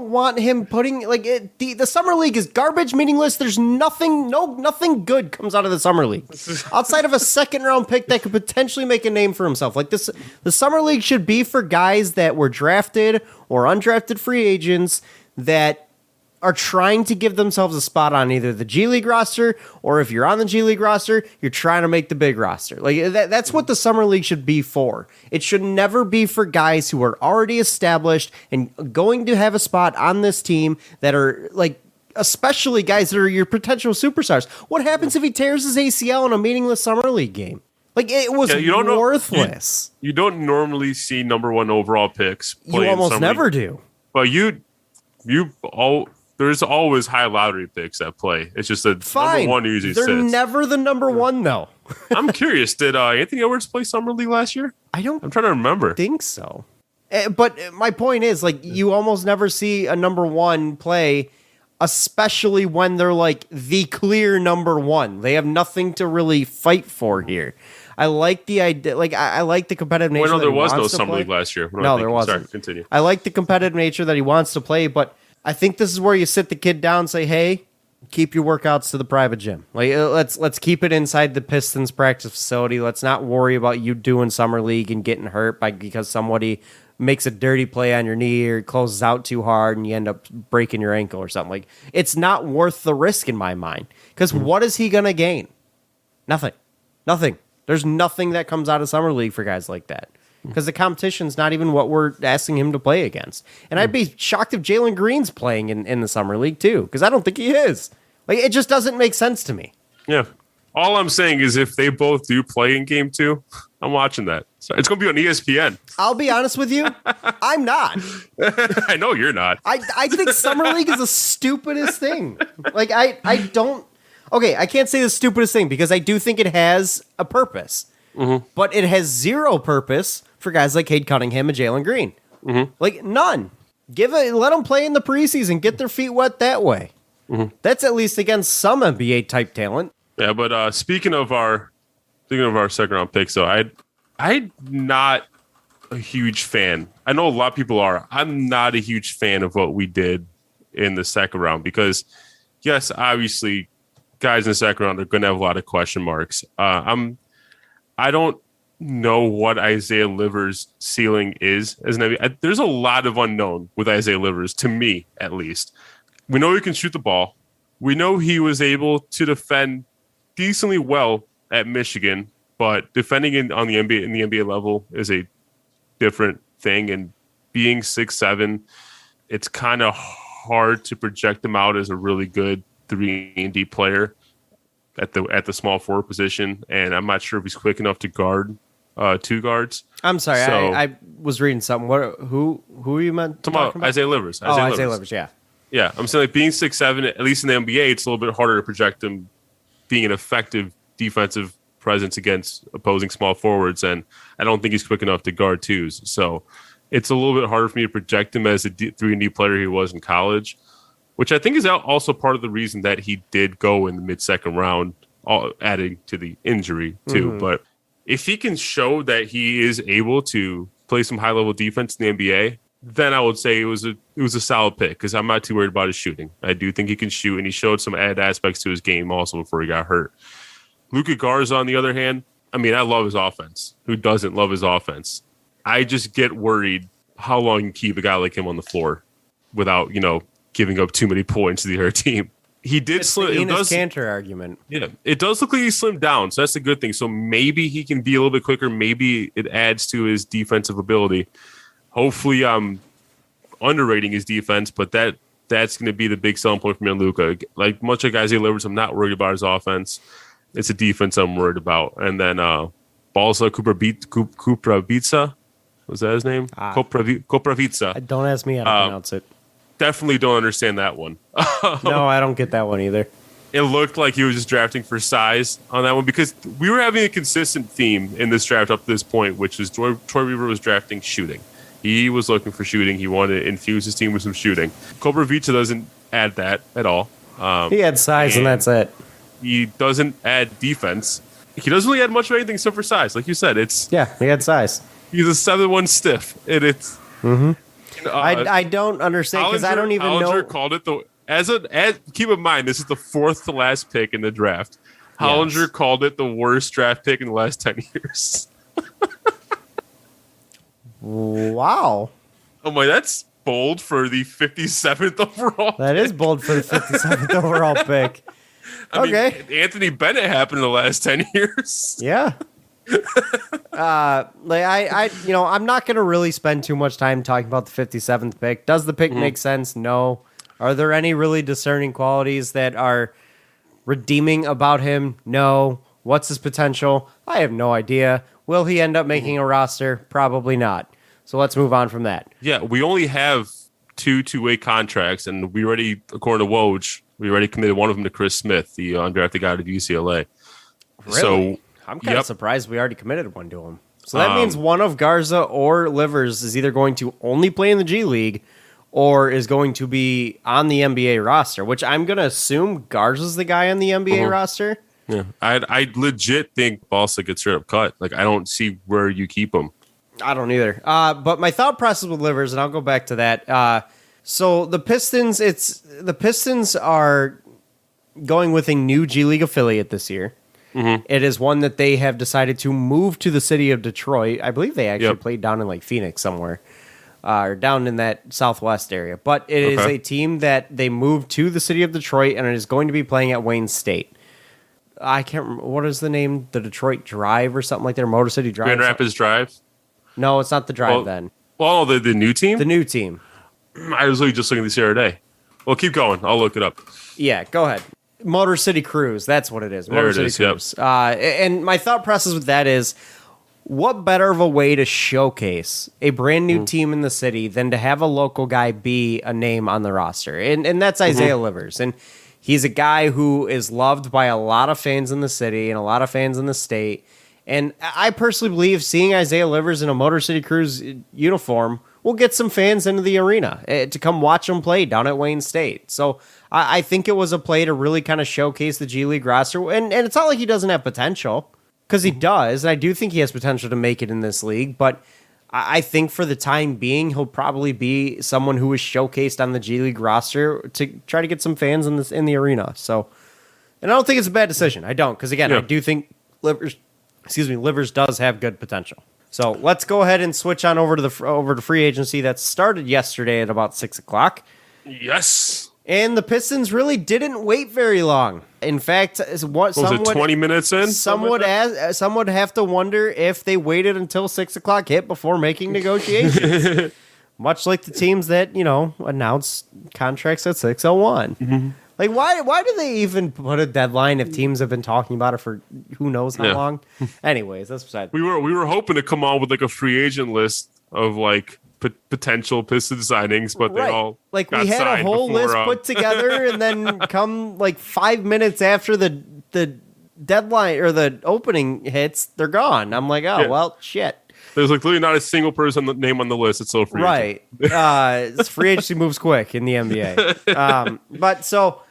want him putting the Summer League is garbage, meaningless. There's nothing good comes out of the Summer League outside of a second round pick that could potentially make a name for himself. Like this, the Summer League should be for guys that were drafted or undrafted free agents that are trying to give themselves a spot on either the G League roster, or if you're on the G League roster, you're trying to make the big roster. Like that's what the Summer League should be for. It should never be for guys who are already established and going to have a spot on this team that are especially guys that are your potential superstars. What happens if he tears his ACL in a meaningless Summer League game? It was worthless. You don't normally see number 1 overall picks. You almost never do. But there's always high lottery picks at play. It's just that number 1 usually They're sits. never the number 1, though. I'm curious. Did Anthony Edwards play Summer League last year? I'm trying to remember. Think so. But my point is, you almost never see a number 1 play, especially when they're the clear number 1. They have nothing to really fight for here. I like the idea. I like the competitive nature. Well, no, there was no Summer League last year. No, there wasn't. Sorry, continue. I like the competitive nature that he wants to play, but I think this is where you sit the kid down and say, "Hey, keep your workouts to the private gym. Let's keep it inside the Pistons practice facility. Let's not worry about you doing Summer League and getting hurt because somebody makes a dirty play on your knee or closes out too hard and you end up breaking your ankle or something. It's not worth the risk in my mind because what is he gonna gain? Nothing. There's nothing that comes out of Summer League for guys like that. Because the competition's not even what we're asking him to play against. And I'd be shocked if Jalen Green's playing in the Summer League, too. Because I don't think he is. It just doesn't make sense to me. Yeah. All I'm saying is if they both do play in Game 2, I'm watching that. So it's going to be on ESPN. I'll be honest with you. I'm not. I know you're not. I think Summer League is the stupidest thing. I okay, I can't say the stupidest thing because I do think it has a purpose. But it has zero purpose for guys like Cade Cunningham and Jalen Green. Like, none. Let them play in the preseason, get their feet wet that way. That's at least against some NBA type talent. Yeah, but speaking of our second round picks, though, I'm not a huge fan. I know a lot of people are. I'm not a huge fan of what we did in the second round because, yes, obviously, guys in the second round are going to have a lot of question marks. I don't know what Isaiah Livers' ceiling is as an NBA. There's a lot of unknown with Isaiah Livers, to me at least. We know he can shoot the ball. We know he was able to defend decently well at Michigan, but defending in the NBA level is a different thing. And being 6'7", it's kind of hard to project him out as a really good 3-and-D player at the small forward position. And I'm not sure if he's quick enough to guard two guards. I'm sorry, I was reading something. Who you meant talking about? Isaiah Livers. Isaiah Livers, yeah. Yeah, I'm saying like being 6'7", at least in the NBA, it's a little bit harder to project him being an effective defensive presence against opposing small forwards, and I don't think he's quick enough to guard twos. So it's a little bit harder for me to project him as a 3-and-D player he was in college, which I think is also part of the reason that he did go in the mid-second round, adding to the injury too. But if he can show that he is able to play some high-level defense in the NBA, then I would say it was a solid pick because I'm not too worried about his shooting. I do think he can shoot, and he showed some added aspects to his game also before he got hurt. Luka Garza, on the other hand, I mean, I love his offense. Who doesn't love his offense? I just get worried how long you keep a guy like him on the floor without, giving up too many points to the other team. He did slim. It does Cantor argument. Yeah, it does look like he slimmed down, so that's a good thing. So maybe he can be a little bit quicker. Maybe it adds to his defensive ability. Hopefully, I'm underrating his defense, but that's going to be the big selling point for me on Luka. Like much like Isaiah Livers, I'm not worried about his offense. It's a defense I'm worried about. And then Balsa Kupravica, was that his name? Kupravica. Don't ask me how to pronounce it. Definitely don't understand that one. No, I don't get that one either. It looked like he was just drafting for size on that one because we were having a consistent theme in this draft up to this point, which was Troy Weaver was drafting shooting. He was looking for shooting. He wanted to infuse his team with some shooting. Kupravica doesn't add that at all. He had size, and that's it. He doesn't add defense. He doesn't really add much of anything except for size. Like you said, he had size. He's a 7'1" stiff, and it's. I don't understand because I don't even know. Called it keep in mind this is the fourth to last pick in the draft. Hollinger called it the worst draft pick in the last 10 years. Wow. I'm like, that's bold for the 57th overall. That is bold for the 57th overall pick. I mean, Anthony Bennett happened in the last 10 years. Yeah. I'm not going to really spend too much time talking about the 57th pick. Does the pick make sense? No. Are there any really discerning qualities that are redeeming about him? No. What's his potential? I have no idea. Will he end up making a roster? Probably not. So let's move on from that. Yeah, we only have two-way contracts, and we already, according to Woj, we already committed one of them to Chris Smith, the undrafted guy to UCLA. Really? So, I'm kind of surprised we already committed one to him. So that means one of Garza or Livers is either going to only play in the G League or is going to be on the NBA roster, which I'm going to assume Garza's the guy on the NBA roster. Yeah, I legit think Balsa gets straight up cut. Like, I don't see where you keep him. I don't either. But my thought process with Livers, and I'll go back to that. So the Pistons are going with a new G League affiliate this year. It is one that they have decided to move to the city of Detroit. I believe they actually played down in like Phoenix somewhere, or down in that southwest area. But it is a team that they moved to the city of Detroit, and it is going to be playing at Wayne State. I can't remember. What is the name? The Detroit Drive or something like that? Motor City Drive? Grand Rapids Drive? No, it's not the Drive then. Well, the new team? The new team. I was really just looking at this the other day. Well, keep going. I'll look it up. Yeah, go ahead. Motor City Cruise. That's what it is. Motor City Cruise. Yep. And my thought process with that is, what better of a way to showcase a brand new team in the city than to have a local guy be a name on the roster? And that's Isaiah Livers. And He's a guy who is loved by a lot of fans in the city and a lot of fans in the state. And I personally believe seeing Isaiah Livers in a Motor City Cruise uniform will get some fans into the arena to come watch him play down at Wayne State. So I think it was a play to really kind of showcase the G League roster. And it's not like he doesn't have potential, because he does. And I do think he has potential to make it in this league. But I think for the time being, he'll probably be someone who is showcased on the G League roster to try to get some fans in the arena. So, and I don't think it's a bad decision. I don't, because again, I do think Livers does have good potential. So let's go ahead and switch on over to free agency that started yesterday at about 6:00. Yes. And the Pistons really didn't wait very long. In fact, was it 20 minutes in? Some would have to wonder if they waited until 6:00 hit before making negotiations. Much like the teams that, announce contracts at 6:01. Mm-hmm. Like, why do they even put a deadline if teams have been talking about it for who knows how long? Anyways, that's beside. We were hoping to come on with like a free agent list of like potential Pistons signings, but they all we had a whole list put together, and then come like 5 minutes after the deadline or the opening hits, they're gone. I'm like, well, shit. There's like literally not a single person name on the list. It's so free. Right. Free agency moves quick in the NBA. But so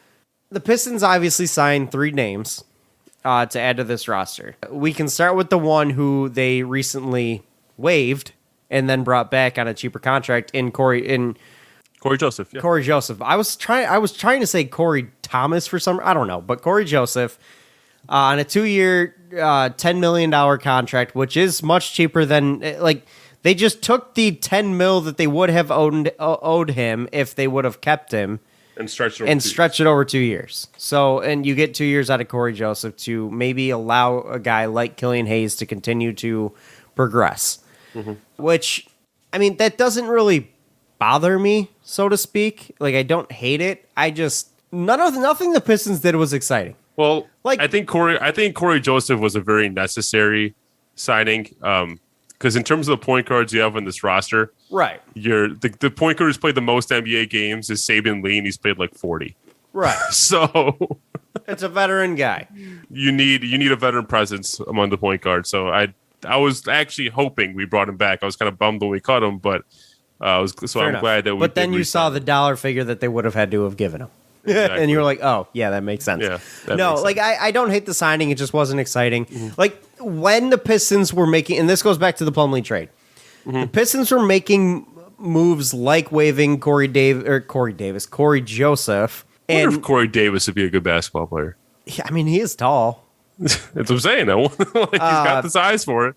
the Pistons obviously signed 3 names to add to this roster. We can start with the one who they recently waived and then brought back on a cheaper contract in Corey Joseph. Yeah. Corey Joseph. I was trying to say Corey Thomas for some, I don't know, but Corey Joseph on a 2-year, $10 million contract, which is much cheaper than they just took the $10 million that they would have owed him if they would have kept him and stretched it over 2 years. So, and you get 2 years out of Corey Joseph to maybe allow a guy like Killian Hayes to continue to progress. Mm-hmm. Which, I mean, that doesn't really bother me, so to speak. Like, I don't hate it. I just nothing the Pistons did was exciting. Well, I think Corey Joseph was a very necessary signing. Because in terms of the point guards you have on this roster, right? The point guard who's played the most NBA games is Saban Lee, and he's played like 40. Right. So it's a veteran guy. You need a veteran presence among the point guards. So I was actually hoping we brought him back. I was kind of bummed when we cut him, but I'm glad that we. But then you saw the dollar figure that they would have had to have given him. Exactly. And you were like, oh, yeah, that makes sense. Yeah, I don't hate the signing. It just wasn't exciting. Mm-hmm. Like, when the Pistons were making, and this goes back to the Plumlee trade, the Pistons were making moves like waiving Corey Joseph. I wonder if Corey Davis would be a good basketball player. Yeah, I mean, he is tall. That's what I'm saying. He's got the size for it.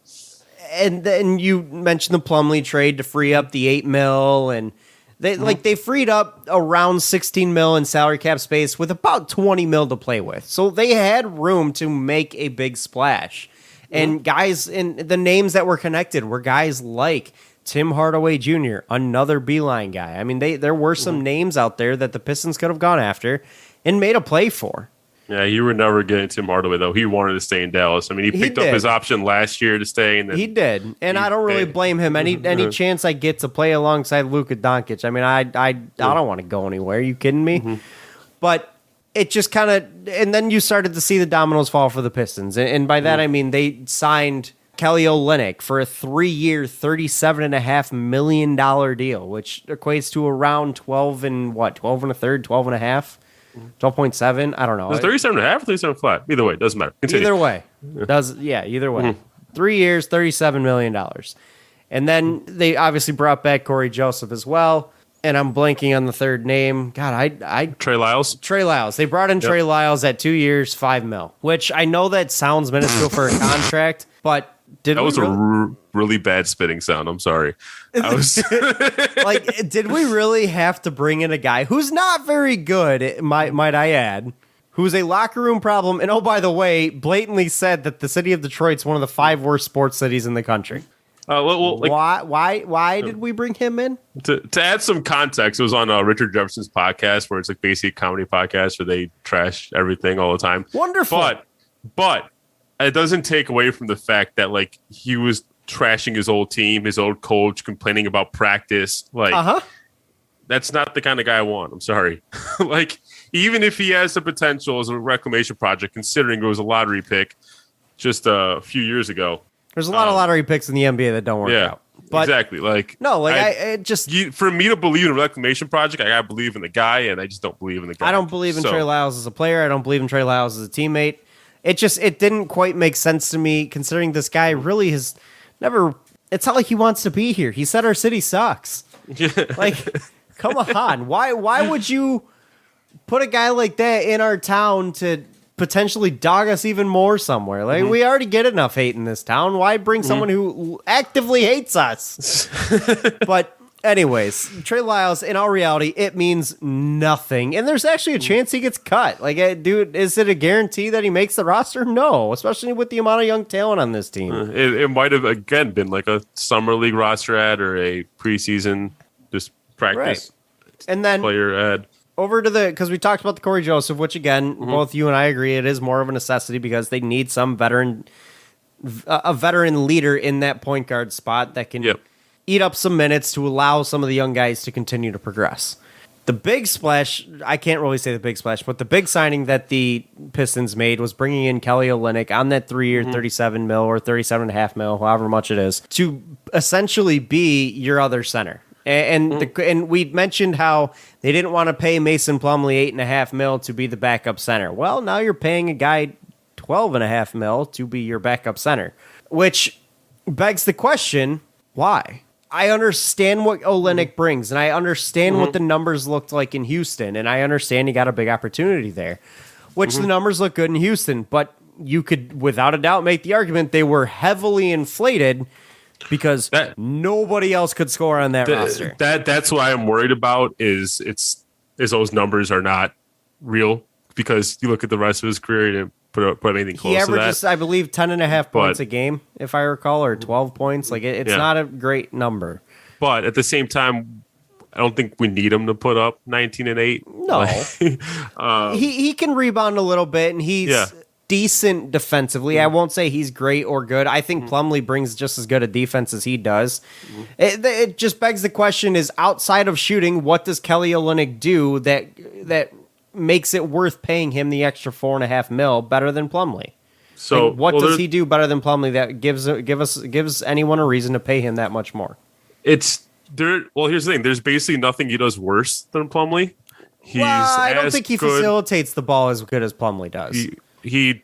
And then you mentioned the Plumlee trade to free up the $8 million, and they freed up around $16 million in salary cap space with about $20 million to play with. So they had room to make a big splash. And guys, and the names that were connected were guys like Tim Hardaway Jr., another Beeline guy. I mean, there were some names out there that the Pistons could have gone after and made a play for. Yeah, you were never getting Tim Hardaway, though. He wanted to stay in Dallas. I mean, he picked up his option last year to stay. And he did, and I don't really blame him. Any chance I get to play alongside Luka Doncic, I mean, I don't want to go anywhere. Are you kidding me? Mm-hmm. But it just kind of, and then you started to see the dominoes fall for the Pistons. And by that, I mean, they signed Kelly Olynyk for a 3-year, $37.5 million deal, which equates to around 12 and a third, 12 and a half. 12.7. I don't know. Is 37.5 or 37 flat? Either way, it doesn't matter. Continue. Either way. Either way. 3 years, $37 million. And then they obviously brought back Corey Joseph as well. And I'm blanking on the third name. God, Trey Lyles. Trey Lyles. They brought in Trey Lyles at 2 years, $5 million, which I know that sounds minuscule for a contract, but that was a really bad spitting sound. I'm sorry. Did we really have to bring in a guy who's not very good, might I add, who's a locker room problem, and oh, by the way, blatantly said that the city of Detroit's one of the 5 worst sports cities in the country. Why did we bring him in? To add some context, it was on Richard Jefferson's podcast, where it's like basically a comedy podcast where they trash everything all the time. Wonderful. But it doesn't take away from the fact that like he was trashing his old team, his old coach, complaining about practice. Like, that's not the kind of guy I want. I'm sorry. Like, even if he has the potential as a reclamation project, considering it was a lottery pick just a few years ago. There's a lot of lottery picks in the NBA that don't work out. But exactly. Like no, like I just for me to believe in a reclamation project, I gotta believe in the guy, and I just don't believe in the guy. I don't believe in Trey Lyles as a player. I don't believe in Trey Lyles as a teammate. It didn't quite make sense to me, considering this guy really has never. It's not like he wants to be here. He said our city sucks. Like, come on. Why would you put a guy like that in our town to potentially dog us even more somewhere? Like, we already get enough hate in this town. Why bring someone who actively hates us? But anyways, Trey Lyles, in all reality, it means nothing. And there's actually a chance he gets cut. Like, dude, is it a guarantee that he makes the roster? No, especially with the amount of young talent on this team. It might have, again, been like a summer league roster ad or a preseason just practice and then player ad. Over to because we talked about the Corey Joseph, which again, both you and I agree, it is more of a necessity because they need some a veteran leader in that point guard spot that can eat up some minutes to allow some of the young guys to continue to progress. The big splash, I can't really say the big splash, but the big signing that the Pistons made was bringing in Kelly Olynyk on that 3-year, $37 million or $37.5 million, however much it is, to essentially be your other center. And we mentioned how they didn't want to pay Mason Plumlee $8.5 million to be the backup center. Well, now you're paying a guy $12.5 million to be your backup center, which begs the question, why? I understand what Olynyk brings, and I understand what the numbers looked like in Houston, and I understand he got a big opportunity there, which the numbers look good in Houston, but you could, without a doubt, make the argument they were heavily inflated because nobody else could score on that roster. That's what I'm worried about is those numbers are not real, because you look at the rest of his career and didn't put anything close to that. He averages, I believe, 10.5 points a game, if I recall, or 12 points. Like it's not a great number. But at the same time, I don't think we need him to put up 19 and 8. No, he can rebound a little bit, and he's decent defensively. I won't say he's great or good. I think Plumlee brings just as good a defense as he does. It just begs the question: is outside of shooting, what does Kelly Olynyk do that makes it worth paying him the extra $4.5 million better than Plumlee? So, what does he do better than Plumlee that gives anyone a reason to pay him that much more? Here's the thing: there's basically nothing he does worse than Plumlee. I don't think he facilitates the ball as good as Plumlee does. He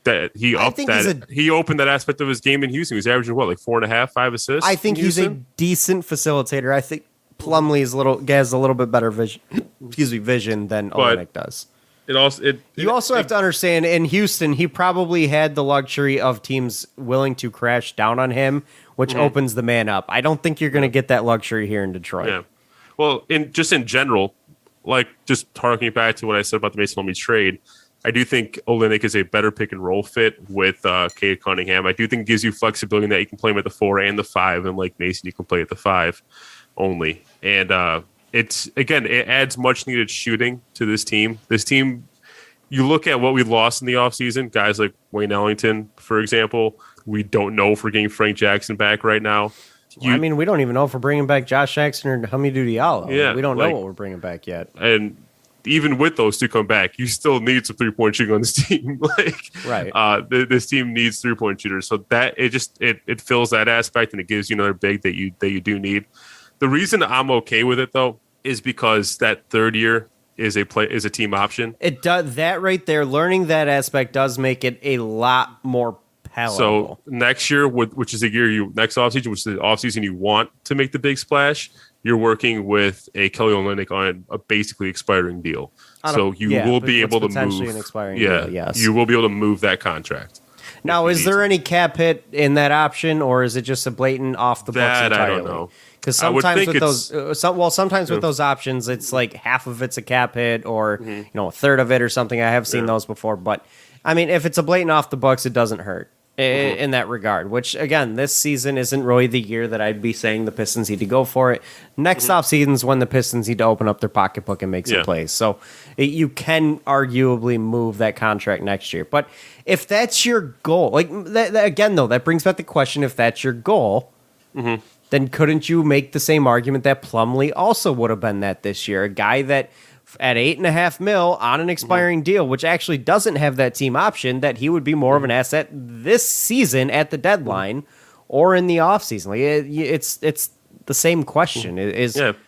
opened that aspect of his game in Houston. He was averaging like 4.5, 5 assists. I think he's a decent facilitator. I think Plumlee has a little bit better vision. Vision than Olynyk does. You also have to understand, in Houston, he probably had the luxury of teams willing to crash down on him, which opens the man up. I don't think you're going to get that luxury here in Detroit. Yeah. Well, in general, like just harking back to what I said about the Mason Plumlee trade, I do think Olynyk is a better pick and roll fit with Cade Cunningham. I do think it gives you flexibility in that you can play him at the 4 and the 5, and like Mason, you can play at the 5 only. And it adds much needed shooting to this team. This team, you look at what we lost in the offseason, guys like Wayne Ellington, for example. We don't know if we're getting Frank Jackson back right now. We don't even know if we're bringing back Josh Jackson or Hamidou Diallo. Yeah, we don't know what we're bringing back yet. And even with those two come back, you still need some 3-point shooting on this team. This team needs 3-point shooters, so that it fills that aspect, and it gives you another big that you do need. The reason I'm okay with it though is because that third year is a team option. It does that right there. Learning that aspect does make it a lot more palatable. So next year, which is the year next offseason, which is the offseason you want to make the big splash, you're working with a Kelly Olynyk on a basically expiring deal. So you will be able to move. An expiring deal, yes. You will be able to move that contract. Now, is there any cap hit in that option, or is it just a blatant off the books entirely? I don't know. Because sometimes with those options, it's like half of it's a cap hit, or a third of it, or something. I have seen those before, but I mean, if it's a blatant off the books, it doesn't hurt in that regard. Which again, this season isn't really the year that I'd be saying the Pistons need to go for it. Next off season's when the Pistons need to open up their pocketbook and make some plays. So you can arguably move that contract next year, but if that's your goal, like again though, that brings back the question: if that's your goal. Then couldn't you make the same argument that Plumlee also would have been that this year? A guy that at $8.5 million on an expiring deal, which actually doesn't have that team option, that he would be more of an asset this season at the deadline or in the offseason. Like it's the same question.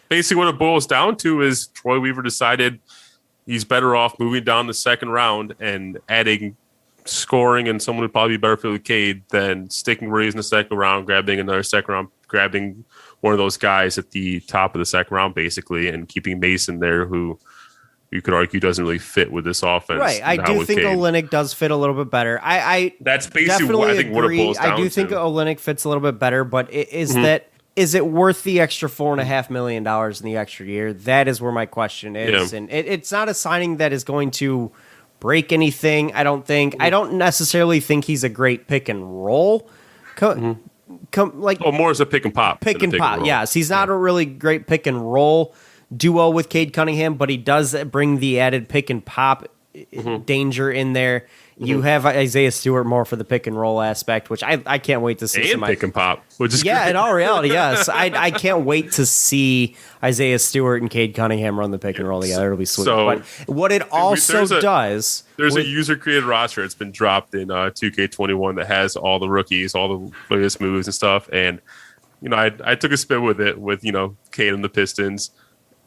Basically what it boils down to is Troy Weaver decided he's better off moving down the second round and adding scoring, and someone would probably be better fit with Cade than sticking where he's in the second round, grabbing another second round, grabbing one of those guys at the top of the second round, basically, and keeping Mason there, who you could argue doesn't really fit with this offense. Right. I do think Cade. Olynyk does fit a little bit better. That's basically what it boils down to. I do think Olynyk fits a little bit better, but is it worth the extra $4.5 million in the extra year? That is where my question is. Yeah. And it's not a signing that is going to break anything, I don't think. I don't necessarily think he's a great pick and roll. More as a pick and pop. Pick and pop, yes. He's not a really great pick and roll duo with Cade Cunningham, but he does bring the added pick and pop danger in there. You have Isaiah Stewart more for the pick and roll aspect, which I can't wait to see. And pick and pop, which is great. In all reality, yes. I can't wait to see Isaiah Stewart and Cade Cunningham run the pick and roll together. It'll be sweet. So, but what it also does... There's a user-created roster that's been dropped in 2K21 that has all the rookies, all the latest moves and stuff. And, I took a spin with it with, Cade and the Pistons.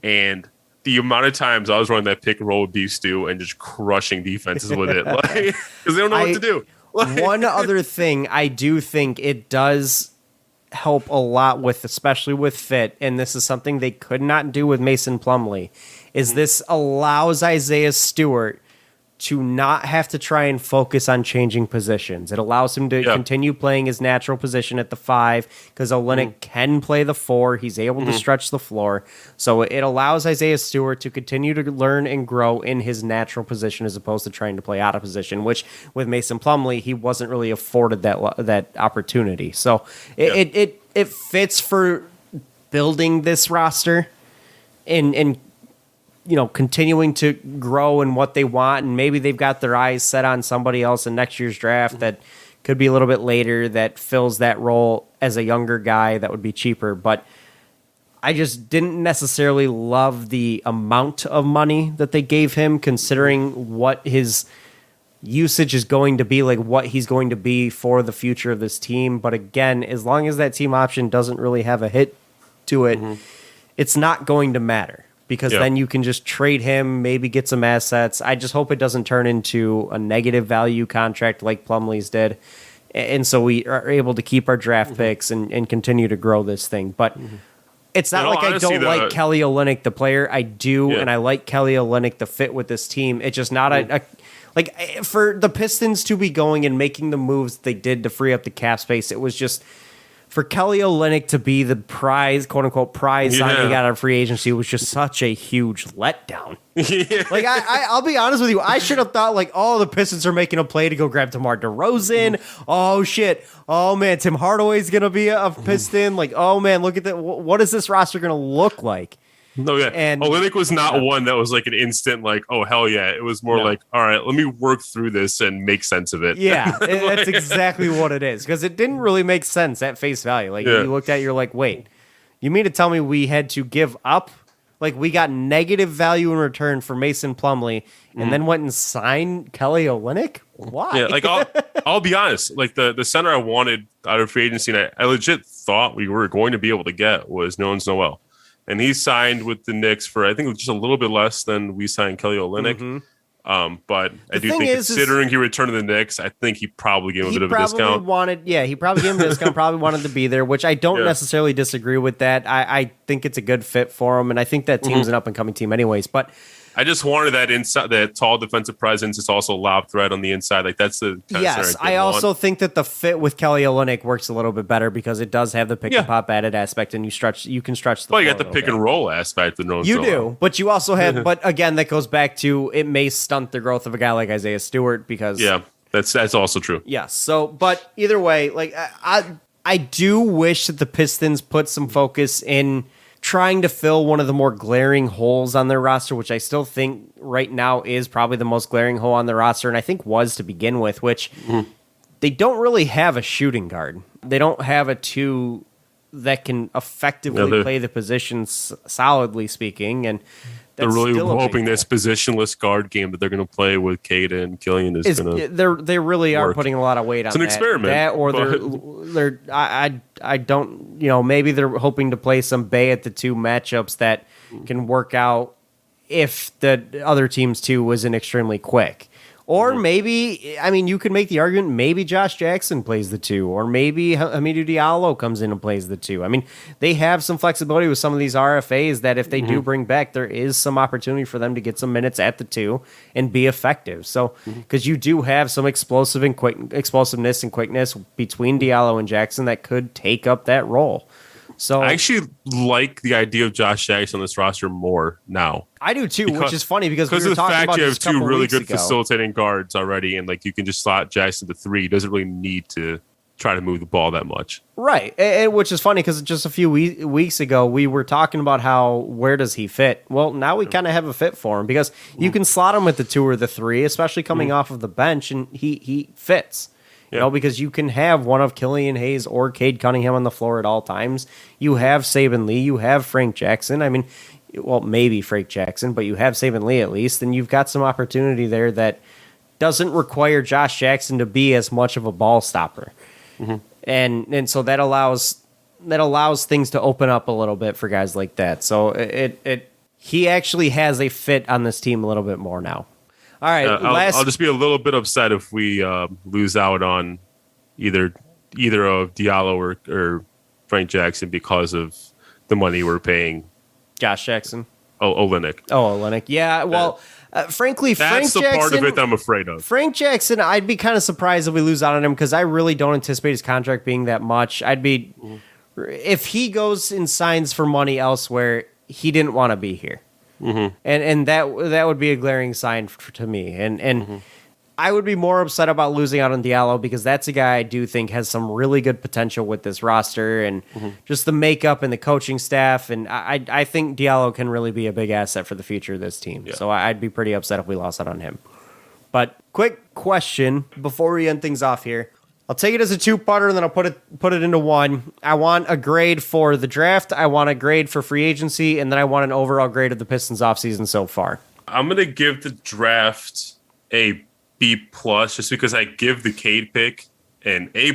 And the amount of times I was running that pick and roll with Beef Stew and just crushing defenses with it, because they don't know what to do. One other thing, I do think it does help a lot with, especially with fit, and this is something they could not do with Mason Plumlee, is this allows Isaiah Stewart to not have to try and focus on changing positions. It allows him to continue playing his natural position at the 5, because Olynyk can play the 4. He's able to stretch the floor. So it allows Isaiah Stewart to continue to learn and grow in his natural position as opposed to trying to play out of position, which with Mason Plumlee, he wasn't really afforded that opportunity. So it fits for building this roster and continuing to grow in what they want, and maybe they've got their eyes set on somebody else in next year's draft that could be a little bit later that fills that role as a younger guy that would be cheaper. But I just didn't necessarily love the amount of money that they gave him, considering what his usage is going to be, like what he's going to be for the future of this team. But again, as long as that team option doesn't really have a hit to it, it's not going to matter. Because then you can just trade him, maybe get some assets. I just hope it doesn't turn into a negative value contract like Plumlee's did. And so we are able to keep our draft picks and continue to grow this thing. But it's not like honestly, I don't like Kelly Olynyk, the player. I do, and I like Kelly Olynyk, the fit with this team. It's just not like for the Pistons to be going and making the moves they did to free up the cap space, it was just... For Kelly Olynyk to be the prize, quote unquote, prize signing out of free agency was just such a huge letdown. Like I'll be honest with you, I should have thought like, oh, the Pistons are making a play to go grab DeMar DeRozan. Oh shit. Oh man, Tim Hardaway's gonna be a Piston. Like, oh man, look at that. What is this roster gonna look like? No, yeah. And Olynyk was not one that was like an instant, like, oh, hell yeah. It was more like, all right, let me work through this and make sense of it. Yeah, that's exactly what it is. Because it didn't really make sense at face value. Like, you looked at it, you're like, wait, you mean to tell me we had to give up? Like, we got negative value in return for Mason Plumlee and then went and signed Kelly Olynyk? Why? Yeah, like, I'll be honest. Like, the center I wanted out of free agency, and I legit thought we were going to be able to get was Nerlens Noel. And he signed with the Knicks for, I think, just a little bit less than we signed Kelly Olynyk. But I do think, considering he returned to the Knicks, I think he probably gave him a bit of a discount. He probably gave him a discount, probably wanted to be there, which I don't necessarily disagree with that. I think it's a good fit for him, and I think that team's an up-and-coming team anyways. But I just wanted that inside, that tall defensive presence. It's also lob threat on the inside. Like that's the yes. I also think that the fit with Kelly Olynyk works a little bit better because it does have the pick and pop added aspect, and you can stretch the. Well, you got the pick and roll aspect. You do, but you also have. But again, that goes back to it may stunt the growth of a guy like Isaiah Stewart because that's also true. Yes. So, but either way, like I do wish that the Pistons put some focus in trying to fill one of the more glaring holes on their roster, which I still think right now is probably the most glaring hole on the roster, and I think was to begin with, which they don't really have a shooting guard. They don't have a 2 that can effectively play the positions solidly speaking, and they're that's really still a hoping big this positionless guard game that they're going to play with Kata and Killian is going to. They really are work. putting a lot of weight on It's an experiment, That or they're I don't maybe they're hoping to play some Bay at the 2 matchups that can work out if the other team's 2 wasn't extremely quick. Or maybe, I mean, you could make the argument maybe Josh Jackson plays the 2, or maybe Hamidou Diallo comes in and plays the 2. I mean, they have some flexibility with some of these RFAs that if they do bring back, there is some opportunity for them to get some minutes at the 2 and be effective. So, because you do have some explosiveness and quickness between Diallo and Jackson that could take up that role. So I actually like the idea of Josh Jackson on this roster more now. I do too, which is funny because we of were the talking fact about you have this a couple 2 really weeks good ago. facilitating guards already, and like you can just slot Jackson to 3. He doesn't really need to try to move the ball that much. Right, and which is funny because just a few weeks ago we were talking about where does he fit? Well, now we kind of have a fit for him because you can slot him at the 2 or the 3, especially coming off of the bench, and he fits. Because you can have one of Killian Hayes or Cade Cunningham on the floor at all times. You have Saban Lee, you have Frank Jackson. I mean, well, maybe Frank Jackson, but you have Saban Lee at least, and you've got some opportunity there that doesn't require Josh Jackson to be as much of a ball stopper. And so that allows things to open up a little bit for guys like that. So he actually has a fit on this team a little bit more now. All right, I'll just be a little bit upset if we lose out on either of Diallo or Frank Jackson because of the money we're paying Josh Jackson. Olynyk. Olynyk. Yeah, well, frankly, That's Frank the Jackson, part of it that I'm afraid of. Frank Jackson, I'd be kind of surprised if we lose out on him because I really don't anticipate his contract being that much. I'd be if he goes and signs for money elsewhere, he didn't want to be here. And that would be a glaring sign to me. And I would be more upset about losing out on Diallo because that's a guy I do think has some really good potential with this roster and just the makeup and the coaching staff. And I think Diallo can really be a big asset for the future of this team. Yeah. So I'd be pretty upset if we lost out on him. But quick question before we end things off here. I'll take it as a 2-parter, and then I'll put it into one. I want a grade for the draft, I want a grade for free agency, and then I want an overall grade of the Pistons offseason so far. I'm going to give the draft a B+, just because I give the Cade pick an A+,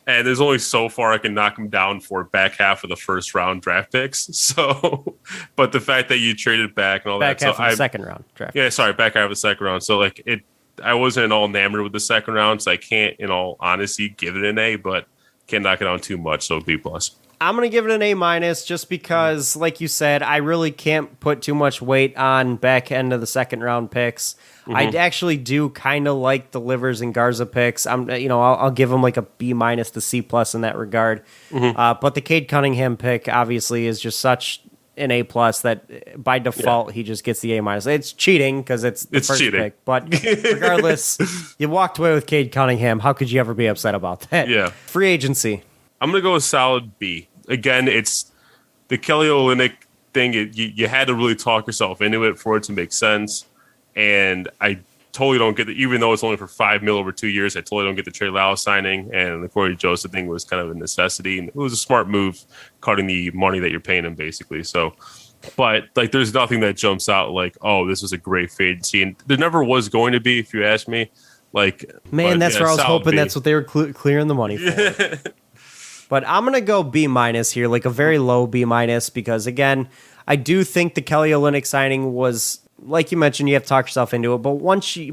and there's only so far I can knock him down for back half of the first round draft picks. So, but the fact that you traded back and all back that. Back half of the second round draft. Yeah, sorry, back half of the second round. So, like, I wasn't all enamored with the second round, so I can't, in all honesty, give it an A, but can't knock it down too much, so B+. I'm going to give it an A- just because, like you said, I really can't put too much weight on back end of the second round picks. I actually do kind of like the Livers and Garza picks. I'll give them like a B- to C+ in that regard. But the Cade Cunningham pick obviously is just such an A+ that by default he just gets the A-. It's cheating because it's the first cheating. pick, but regardless, you walked away with Cade Cunningham. How could you ever be upset about that? Yeah. Free agency. I'm gonna go a solid B. Again, it's the Kelly Olynyk thing. You had to really talk yourself into it for it to make sense, and I totally don't get it. Even though it's only for $5 million over 2 years, I totally don't get the Trey Lyles signing, and the Corey Joseph thing was kind of a necessity, and it was a smart move, cutting the money that you're paying him, basically. So, but like, there's nothing that jumps out like, oh, this was a great free agency, and there never was going to be, if you ask me. Like, man, that's where I was hoping that's what they were clearing the money for. But I'm going to go B- here, like a very low B-, because again, I do think the Kelly Olynyk signing was, like you mentioned, you have to talk yourself into it.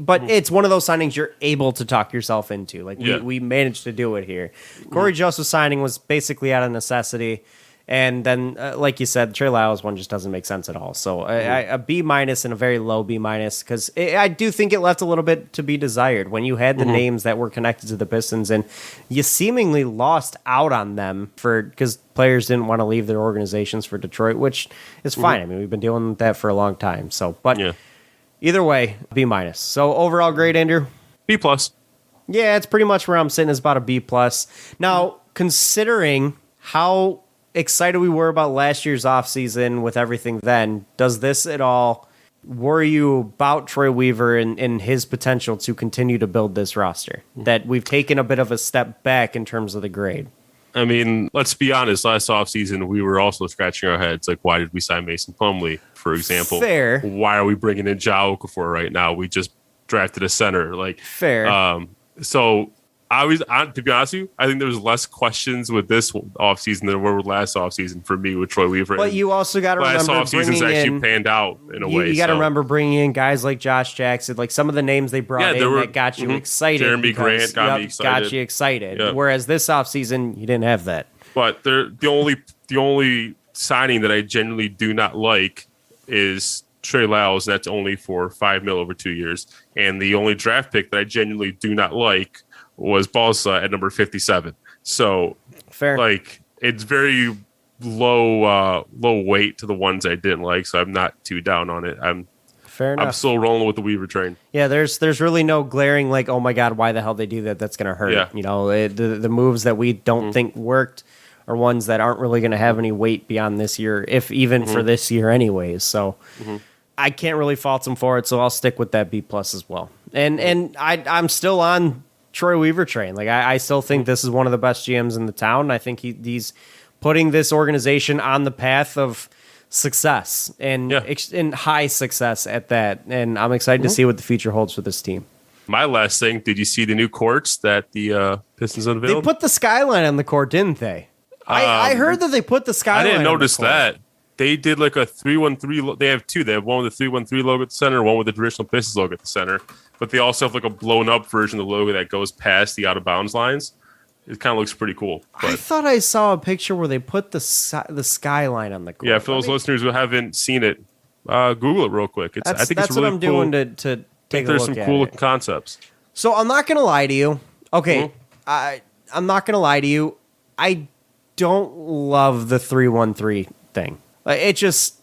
But it's one of those signings you're able to talk yourself into. Like we managed to do it here. Corey Joseph signing was basically out of necessity. And then, like you said, the Trey Lyles one just doesn't make sense at all. So a B- and a very low B- because I do think it left a little bit to be desired when you had the names that were connected to the Pistons, and you seemingly lost out on them because players didn't want to leave their organizations for Detroit, which is fine. I mean, we've been dealing with that for a long time. So, but either way, B-. So overall grade, Andrew? B+. Yeah, it's pretty much where I'm sitting, is about a B+. Now, considering how excited we were about last year's offseason with everything then, does this at all worry you about Troy Weaver and his potential to continue to build this roster? That we've taken a bit of a step back in terms of the grade. I mean, let's be honest. Last offseason, we were also scratching our heads. Like, why did we sign Mason Plumlee, for example? Fair. Why are we bringing in Ja Okafor right now? We just drafted a center. Like, fair. So to be honest with you, I think there was less questions with this offseason than there were with last offseason for me with Troy Weaver. But you also got to remember last offseason's actually panned out in a way. You got to remember bringing in guys like Josh Jackson, like some of the names they brought in that got you excited. Jeremy Grant got me excited. Got you excited. Yeah. Whereas this offseason, you didn't have that. But the only signing that I genuinely do not like is Trey Lyles. That's only for $5 million over 2 years. And the only draft pick that I genuinely do not like was Balsa at number 57. So, fair. Like, it's very low weight to the ones I didn't like. So I'm not too down on it. Fair enough. I'm still rolling with the Weaver train. Yeah, there's really no glaring like, oh my God, why the hell they do that? That's going to hurt. Yeah. You know, the moves that we don't think worked are ones that aren't really going to have any weight beyond this year, if even for this year anyways. So I can't really fault them for it. So I'll stick with that B+ as well. And I'm still on Troy Weaver train. Like I still think this is one of the best GMs in the town. I think he's putting this organization on the path of success and high success at that. And I'm excited to see what the future holds for this team. My last thing, did you see the new courts that the Pistons unveiled? They put the skyline on the court, didn't they? I heard that they put the skyline. I didn't notice on the court. that. They did like a 3-1-3. They have two. They have one with the 3-1-3 logo at the center, one with the traditional Pistons logo at the center. But they also have like a blown up version of the logo that goes past the out of bounds lines. It kind of looks pretty cool. But I thought I saw a picture where they put the skyline on the court. yeah, for those listeners who haven't seen it, Google it real quick. I think that's it's really what I'm cool. doing to take a there's look some at cool it. looking concepts. So I'm not gonna lie to you. Okay, I'm not gonna lie to you. I don't love the 3-1-3 thing. It just.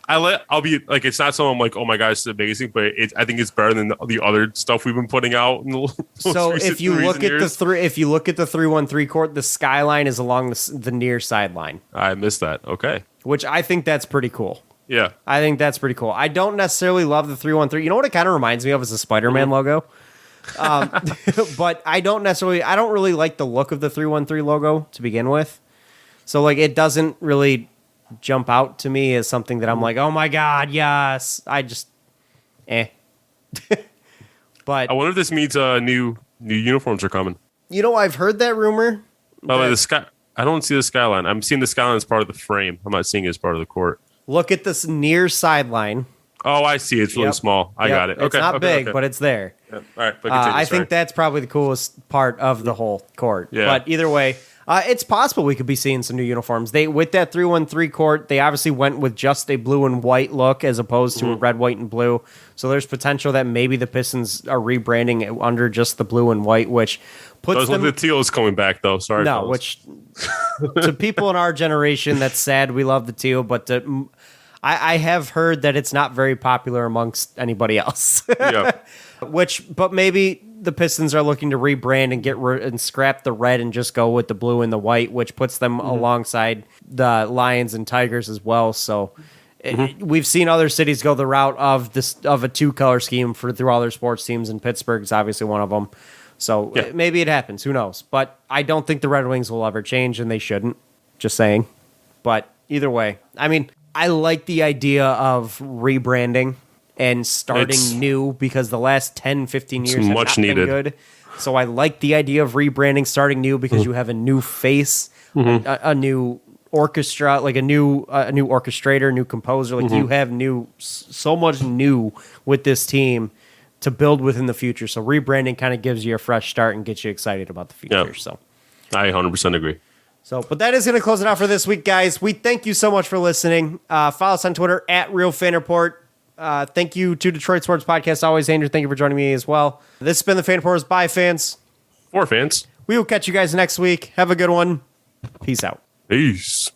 I'll be like, it's not something I'm like, oh my gosh, it's amazing, but I think it's better than the other stuff we've been putting out. So if you look at the 3-1-3 court, the skyline is along the near sideline. I missed that. Okay, which I think that's pretty cool. Yeah, I think that's pretty cool. I don't necessarily love the 3-1-3. You know what it kind of reminds me of is the Spider-Man logo. But I don't really like the look of the 3-1-3 logo to begin with. So like it doesn't really jump out to me as something that I'm like, oh my God, yes. I just But I wonder if this means new uniforms are coming. You know, I've heard that rumor. By the way, the sky. I don't see the skyline. I'm seeing the skyline as part of the frame. I'm not seeing it as part of the court. Look at this near sideline. Oh, I see. It's really small. I got it. Okay, it's not big, but it's there. Yeah. All right, but continue, I think that's probably the coolest part of the whole court. Yeah. But either way, it's possible we could be seeing some new uniforms. With that 3-1-3 court, they obviously went with just a blue and white look as opposed to a red, white, and blue. So there's potential that maybe the Pistons are rebranding it under just the blue and white, which puts Those them... the teal is coming back, though. Sorry, No, fellas. which to people in our generation, that's sad. We love the teal, but I have heard that it's not very popular amongst anybody else. Yeah. But maybe the Pistons are looking to rebrand and and scrap the red and just go with the blue and the white, which puts them alongside the Lions and Tigers as well. So we've seen other cities go the route of a 2-color scheme through all their sports teams, and Pittsburgh's obviously one of them. So maybe it happens. Who knows? But I don't think the Red Wings will ever change, and they shouldn't. Just saying. But either way, I mean, I like the idea of rebranding and starting new because the last 10, 15 years have much not needed. been good. So I like the idea of rebranding, starting new because you have a new face, a new orchestra, like a new orchestrator, new composer. Like you have so much new with this team to build within the future. So rebranding kind of gives you a fresh start and gets you excited about the future. Yep. So I 100% agree. but that is going to close it out for this week, guys. We thank you so much for listening. Follow us on Twitter at RealFanReport. Thank you to Detroit Sports Podcast. Always, Andrew, thank you for joining me as well. This has been the Fan Reporters by fans. For fans. We will catch you guys next week. Have a good one. Peace out. Peace.